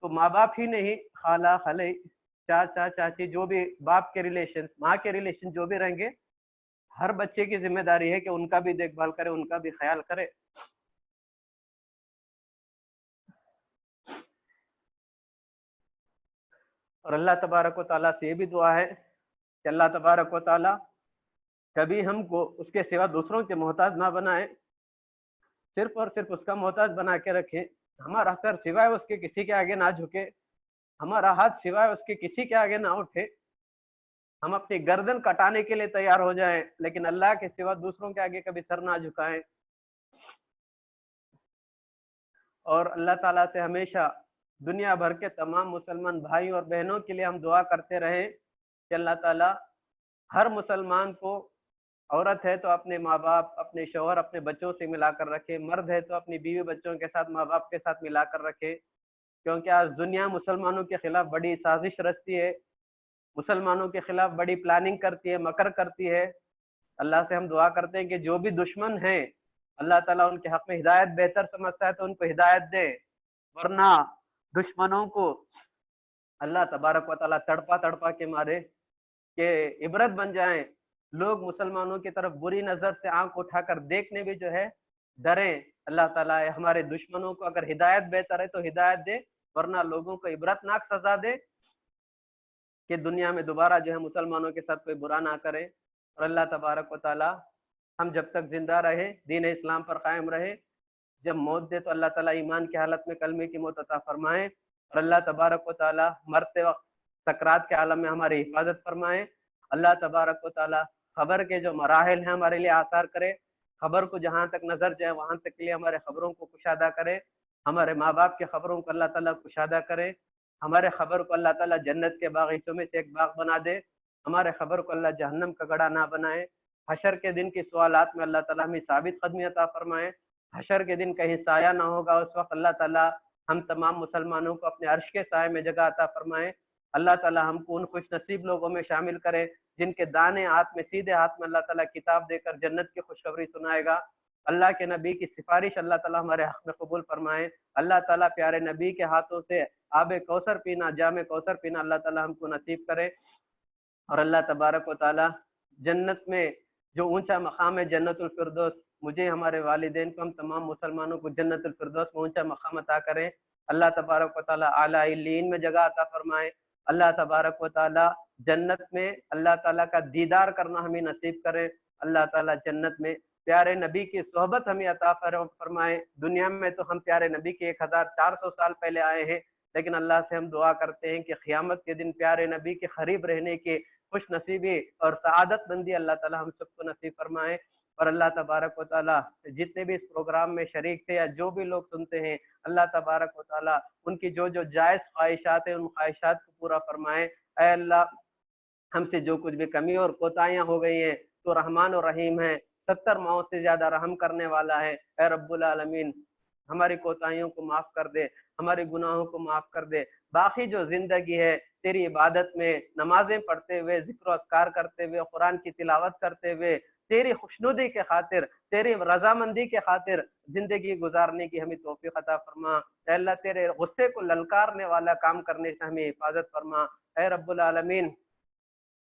تو ماں باپ ہی نہیں, خالہ خالے, چاچا چاچی, جو بھی باپ کے ریلیشن, ماں کے ریلیشن جو بھی رہیں گے, ہر بچے کی ذمہ داری ہے کہ ان کا بھی دیکھ بھال کرے, ان کا بھی خیال کرے. اور اللہ تبارک و تعالیٰ سے یہ بھی دعا ہے کہ اللہ تبارک و تعالیٰ کبھی ہم کو اس کے سوا دوسروں کے محتاج نہ بنائے, صرف اور صرف اس کا محتاج بنا کے رکھے. ہمارا سر سوائے اس کے کسی کے آگے نہ جھکے, ہمارا ہاتھ سوائے اس کے کسی کے آگے نہ اٹھے. ہم اپنی گردن کٹانے کے لیے تیار ہو جائیں لیکن اللہ کے سوا دوسروں کے آگے کبھی سر نہ جھکائیں. اور اللہ تعالیٰ سے ہمیشہ دنیا بھر کے تمام مسلمان بھائی اور بہنوں کے لیے ہم دعا کرتے رہیں کہ اللہ تعالیٰ ہر مسلمان کو, عورت ہے تو اپنے ماں باپ, اپنے شوہر, اپنے بچوں سے ملا کر رکھے, مرد ہے تو اپنی بیوی بچوں کے ساتھ, ماں باپ کے ساتھ ملا کر رکھے. کیونکہ آج دنیا مسلمانوں کے خلاف بڑی سازش رچتی ہے, مسلمانوں کے خلاف بڑی پلاننگ کرتی ہے, مکر کرتی ہے. اللہ سے ہم دعا کرتے ہیں کہ جو بھی دشمن ہیں اللہ تعالیٰ ان کے حق میں ہدایت بہتر سمجھتا ہے تو ان کو ہدایت دے, ورنہ دشمنوں کو اللہ تبارک و تعالیٰ تڑپا تڑپا کے مارے کہ عبرت بن جائیں. لوگ مسلمانوں کی طرف بری نظر سے آنکھ اٹھا کر دیکھنے بھی جو ہے ڈریں. اللہ تعالیٰ ہمارے دشمنوں کو اگر ہدایت بہتر ہے تو ہدایت دے, ورنہ لوگوں کو عبرتناک سزا دے کہ دنیا میں دوبارہ جو ہے مسلمانوں کے ساتھ کوئی برا نہ کرے. اور اللہ تبارک و تعالیٰ ہم جب تک زندہ رہے دین اسلام پر قائم رہے, جب موت دے تو اللہ تعالیٰ ایمان کی حالت میں کلمے کی موت عطا فرمائے. اور اللہ تبارک و تعالیٰ مرتے وقت سکرات کے عالم میں ہماری حفاظت فرمائے. اللہ تبارک و تعالیٰ خبر کے جو مراحل ہیں ہمارے لیے آثار کرے, خبر کو جہاں تک نظر جائے وہاں تک کے لیے ہمارے خبروں کو کشادہ کرے, ہمارے ماں باپ کے خبروں کو اللہ تعالیٰ کشادہ کرے, ہمارے خبر کو اللہ تعالیٰ جنت کے باغیچوں میں سے ایک باغ بنا دے, ہمارے خبر کو اللہ جہنم کا گڑھا نہ بنائے. حشر کے دن کی سوالات میں اللہ تعالیٰ ہمیں ثابت قدمی عطا فرمائے. حشر کے دن کہیں سایہ نہ ہوگا, اس وقت اللہ تعالیٰ ہم تمام مسلمانوں کو اپنے عرش کے سائے میں جگہ عطا فرمائے. اللہ تعالیٰ ہم کو ان خوش نصیب لوگوں میں شامل کرے جن کے دانے ہاتھ میں, سیدھے ہاتھ میں اللہ تعالیٰ کتاب دے کر جنت کی خوشخبری سنائے گا. اللہ کے نبی کی سفارش اللہ تعالیٰ ہمارے حق میں قبول فرمائے. اللہ تعالیٰ پیارے نبی کے ہاتھوں سے آب کوثر پینا, جام کوثر پینا اللہ تعالیٰ ہم کو نصیب کرے. اور اللہ تبارک و تعالیٰ جنت میں جو اونچا مقام ہے جنت الفردوس, مجھے, ہمارے والدین کو, ہم تمام مسلمانوں کو جنت الفردوس میں اونچا مقام عطا کرے. اللہ تبارک و تعالیٰ اعلیٰ علیین میں جگہ عطا فرمائے. اللہ تبارک و تعالیٰ جنت میں اللہ تعالیٰ کا دیدار کرنا ہمیں نصیب کرے. اللہ تعالیٰ جنت میں پیارے نبی کی صحبت ہمیں عطا فرمائے. دنیا میں تو ہم پیارے نبی کے 1400 سال پہلے آئے ہیں, لیکن اللہ سے ہم دعا کرتے ہیں کہ قیامت کے دن پیارے نبی کے قریب رہنے کے خوش نصیبی اور سعادت مندی اللہ تعالیٰ ہم سب کو نصیب فرمائے. اور اللہ تبارک و تعالیٰ جتنے بھی اس پروگرام میں شریک تھے یا جو بھی لوگ سنتے ہیں, اللہ تبارک و تعالیٰ ان کی جو جو جائز خواہشات ہیں ان خواہشات کو پورا فرمائے. اے اللہ, ہم سے جو کچھ بھی کمی اور کوتاہیاں ہو گئی ہیں تو رحمان اور رحیم ہے, 70 ماؤں سے زیادہ رحم کرنے والا ہے. اے رب العالمین, ہماری کوتاہیوں کو معاف کر دے, ہمارے گناہوں کو معاف کر دے. باقی جو زندگی ہے تیری عبادت میں, نمازیں پڑھتے ہوئے, ذکر و اذکار کرتے ہوئے, قرآن کی تلاوت کرتے ہوئے, تیری خوشنودی کے خاطر, تیری رضامندی کے خاطر زندگی گزارنے کی ہمیں توفیق عطا فرما. اے اللہ, تیرے غصے کو للکارنے والا کام کرنے سے ہمیں حفاظت فرما. اے رب العالمین,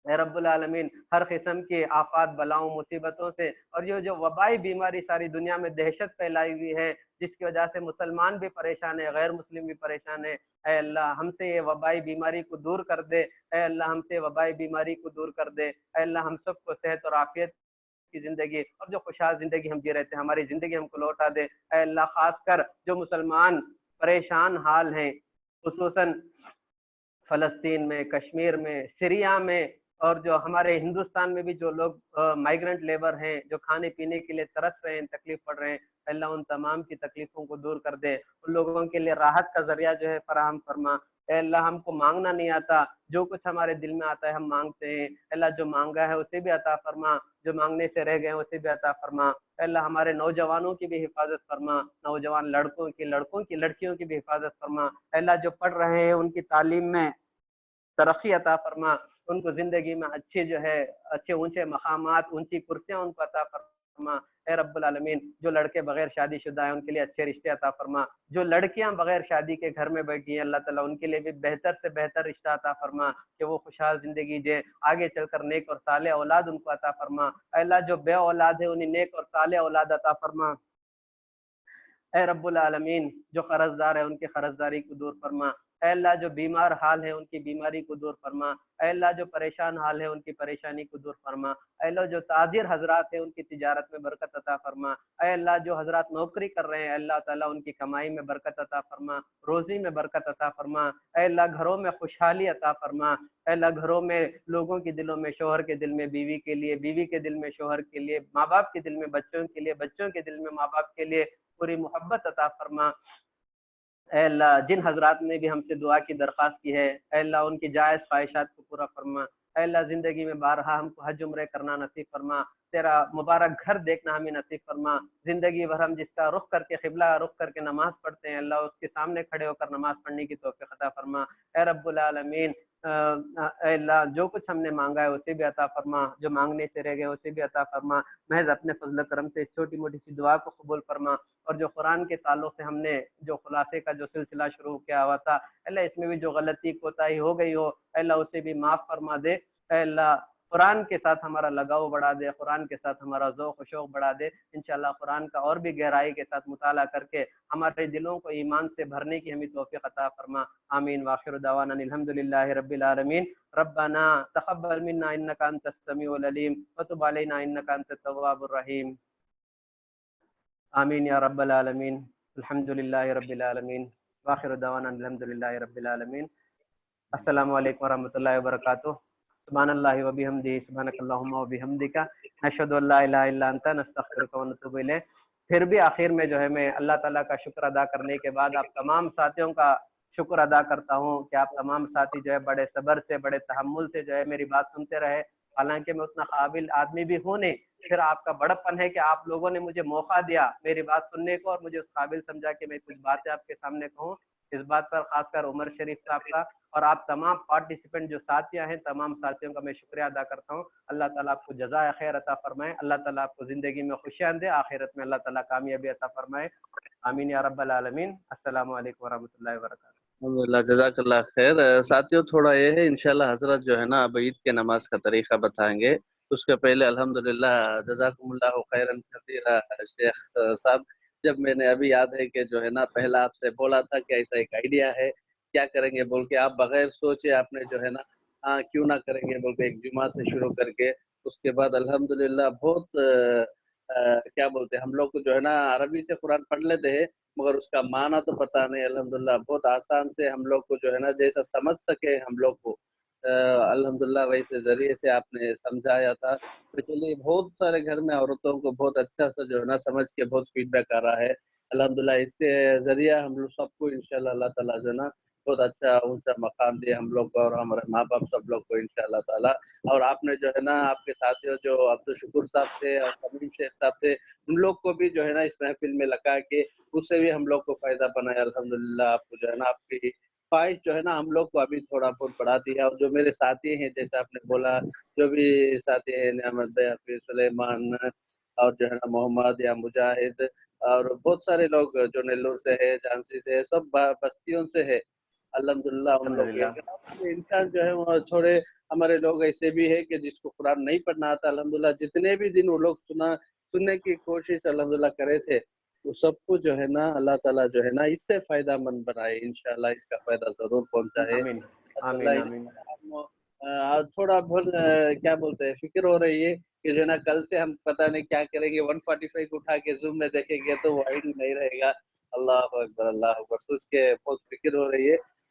اے رب العالمین, ہر قسم کی آفات, بلاؤں, مصیبتوں سے, اور یہ جو وبائی بیماری ساری دنیا میں دہشت پھیلائی ہوئی ہے جس کی وجہ سے مسلمان بھی پریشان ہے, غیر مسلم بھی پریشان ہے, اے اللہ ہم سے یہ وبائی بیماری کو دور کر دے. اے اللہ ہم سے وبائی بیماری کو دور کر دے. اے اللہ ہم سب کو صحت اور عافیت کی زندگی اور جو خوشحال زندگی ہم جی رہے تھے ہماری زندگی ہم کو لوٹا دے. اے اللہ, خاص کر جو مسلمان پریشان حال ہیں, خصوصاً فلسطین میں, کشمیر میں, سیریا میں, اور جو ہمارے ہندوستان میں بھی جو لوگ مائیگرنٹ لیبر ہیں، جو کھانے پینے کے لیے ترس رہے ہیں، تکلیف پڑ رہے ہیں، اللہ ان تمام کی تکلیفوں کو دور کر دے، ان لوگوں کے لیے راحت کا ذریعہ جو ہے فراہم فرما۔ اے اللہ ہم کو مانگنا نہیں آتا، جو کچھ ہمارے دل میں آتا ہے ہم مانگتے ہیں، اللہ جو مانگا ہے اسے بھی عطا فرما، جو مانگنے سے رہ گئے ہیں اسے بھی عطا فرما۔ اے اللہ ہمارے نوجوانوں کی بھی حفاظت فرما، نوجوان لڑکوں کی لڑکیوں کی بھی حفاظت فرما۔ اے اللہ جو پڑھ رہے ہیں ان کی تعلیم میں ترقی عطا فرما، ان کو زندگی میں اچھے جو ہے اچھے اونچے مقامات، اونچی کرسیاں ان کو عطا فرما۔ اے رب العالمین جو لڑکے بغیر شادی شدہ ہیں ان کے لیے اچھے رشتے عطا فرما، جو لڑکیاں بغیر شادی کے گھر میں بیٹھی ہیں اللہ تعالیٰ ان کے لیے بھی بہتر سے بہتر رشتہ عطا فرما کہ وہ خوشحال زندگی جائیں، آگے چل کر نیک اور صالح اولاد ان کو عطا فرما۔ اے اللہ جو بے اولاد ہے انہیں نیک اور صالح اولاد عطا فرما۔ اے رب العالمین جو قرض دار ہے ان کی قرض داری کو دور فرما۔ اے اللہ جو بیمار حال ہے ان کی بیماری کو دور فرما۔ اے اللہ جو پریشان حال ہے ان کی پریشانی کو دور فرما۔ اے اللہ جو تاجر حضرات ہیں ان کی تجارت میں برکت عطا فرما۔ اے اللہ جو حضرات نوکری کر رہے ہیں اللہ تعالیٰ ان کی کمائی میں برکت عطا فرما، روزی میں برکت عطا فرما۔ اے اللہ گھروں میں خوشحالی عطا فرما۔ اے اللہ گھروں میں لوگوں کے دلوں میں، شوہر کے دل میں بیوی کے لیے، بیوی کے دل میں شوہر کے لیے، ماں باپ کے دل میں بچوں کے لیے، بچوں کے دل میں ماں باپ کے لیے پوری محبت عطا فرما۔ اے اللہ جن حضرات نے بھی ہم سے دعا کی درخواست کی ہے اے اللہ ان کی جائز خواہشات کو پورا فرما۔ اے اللہ زندگی میں بارہا ہم کو حج عمرے کرنا نصیب فرما، تیرا مبارک گھر دیکھنا ہمیں نصیب فرما۔ زندگی بھر ہم جس کا رخ کر کے قبلہ رخ کر کے نماز پڑھتے ہیں اللہ اس کے سامنے کھڑے ہو کر نماز پڑھنے کی توفیق عطا فرما۔ اے رب العالمین اے اللہ جو کچھ ہم نے مانگا ہے اسے بھی عطا فرما، جو مانگنے سے رہ گئے اسے بھی عطا فرما۔ محض اپنے فضل و کرم سے اس چھوٹی موٹی سی دعا کو قبول فرما، اور جو قرآن کے تعلق سے ہم نے جو خلاصے کا جو سلسلہ شروع کیا ہوا تھا اللہ اس میں بھی جو غلطی کوتاہی ہو گئی ہو اللہ اسے بھی معاف فرما دے۔ اے اللہ قرآن کے ساتھ ہمارا لگاؤ بڑھا دے، قرآن کے ساتھ ہمارا ذوق و شوق بڑھا دے، انشاءاللہ قرآن کا اور بھی گہرائی کے ساتھ مطالعہ کر کے ہمارے دلوں کو ایمان سے بھرنے کی ہمیں توفیق عطا فرما۔ آمین واخر دعوانا الحمدللہ رب العالمین۔ ربنا تقبل منا انک انت السمیع العلیم وتب علینا انک انت التواب الرحیم۔ آمین یا رب العالمین۔ الحمدللہ رب العالمین واخر دعوانا الحمدللہ رب العالمین۔ السلام علیکم ورحمۃ اللہ وبرکاتہ۔ سبحان اللہ وبحمدہ، سبحانک اللہم وبحمدک، نشہد ان لا الہ الا انت، نستغفرک ونتوب الیک۔ پھر بھی آخر میں جو ہے میں اللہ تعالیٰ کا شکر ادا کرنے کے بعد آپ تمام ساتھیوں کا شکر ادا کرتا ہوں کہ آپ تمام ساتھی جو ہے بڑے صبر سے، بڑے تحمل سے جو ہے میری بات سنتے رہے، حالانکہ میں اتنا قابل آدمی بھی ہوں نہیں، پھر آپ کا بڑپن ہے کہ آپ لوگوں نے مجھے موقع دیا میری بات سننے کو اور مجھے اس قابل سمجھا کہ میں کچھ باتیں آپ کے سامنے کہوں۔ اس بات پر خاص کر عمر شریف صاحب کا اور آپ تمام پارٹیسپینٹ جو ساتھیاں ہیں تمام ساتھیوں کا میں شکریہ ادا کرتا ہوں۔ اللہ تعالیٰ آپ کو جزائے خیر عطا فرمائے، اللہ تعالیٰ آپ کو زندگی میں خوشیاں دے، آخرت میں اللہ تعالیٰ کامیابی عطا فرمائے۔ آمین یا رب العالمین۔ السلام علیکم ورحمۃ اللہ وبرکاتہ۔ الحمدللہ، جزاک اللہ خیر۔ ساتھیوں تھوڑا یہ ہے انشاءاللہ حضرت جو ہے نا اب عید کے نماز کا طریقہ بتائیں گے، اس کے پہلے الحمدللہ جزاکم اللہ خیرا کثیرا شیخ صاحب، جب میں نے ابھی یاد ہے کہ جو ہے نا پہلا آپ سے بولا تھا کہ ایسا ایک آئیڈیا ہے کیا کریں گے بول کے، آپ بغیر سوچے آپ نے جو ہے نا ہاں کیوں نہ کریں گے بول کے ایک جمعہ سے شروع کر کے اس کے بعد الحمدللہ بہت کیا بولتے ہیں ہم لوگ کو جو ہے نا عربی سے قرآن پڑھ لیتے ہیں مگر اس کا معنی تو پتہ نہیں، الحمدللہ بہت آسان سے ہم لوگ کو جو ہے نا جیسا سمجھ سکے ہم لوگ کو الحمدللہ ویسے ذریعے سے آپ نے سمجھایا تھا۔ تو چلیے بہت سارے گھر میں عورتوں کو بہت اچھا سا جو ہے نا سمجھ کے بہت فیڈ بیک آ رہا ہے الحمدللہ، اس کے ذریعہ ہم لوگ سب کو انشاءاللہ اللہ تعالیٰ جو ہے نا بہت اچھا اونچا مقام دے ہم لوگ کو اور ہمارے ماں باپ سب لوگ کو انشاءاللہ تعالیٰ۔ اور آپ نے جو ہے نا آپ کے ساتھیوں جو عبدالشکور صاحب تھے اور تمیم شیخ صاحب تھے ان لوگ کو بھی جو ہے نا اس محفل میں لگا کے اس سے بھی ہم لوگ کو فائدہ بنا ہے الحمدللہ۔ آپ کو جو ہے نا آپ کی خواہش جو ہے نا ہم لوگ کو ابھی تھوڑا بہت بڑھا دیا، اور جو میرے ساتھی ہیں جیسے آپ نے بولا جو بھی ساتھی ہیں نعمت بھائی، حفیظ سلیمان اور جو ہے نا محمد یا مجاہد اور بہت سارے لوگ جو نیلور سے ہے، جھانسی سے ہے، سب بستیوں سے ہے الحمدللہ ان لوگ کے انسان جو ہے وہ تھوڑے ہمارے لوگ ایسے بھی ہے کہ جس کو قرآن نہیں پڑھنا آتا الحمدللہ جتنے بھی دن وہ لوگ سننے کی کوشش الحمدللہ کرے تھے وہ سب کو جو ہے نا اللہ تعالیٰ جو ہے نا اس سے فائدہ مند بنائے، انشاءاللہ اس کا فائدہ ضرور پہنچائے آمین آمین آمین۔ تھوڑا بہت کیا بولتے ہیں فکر ہو رہی ہے کہ جو ہے نا کل سے ہم پتہ نہیں کیا کریں گے، 145 کو اٹھا کے زوم میں دیکھیں گے تو وہ آئیڈی نہیں رہے گا۔ اللہ اکبر اللہ اکبر، سوچ کے بہت فکر ہو رہی ہے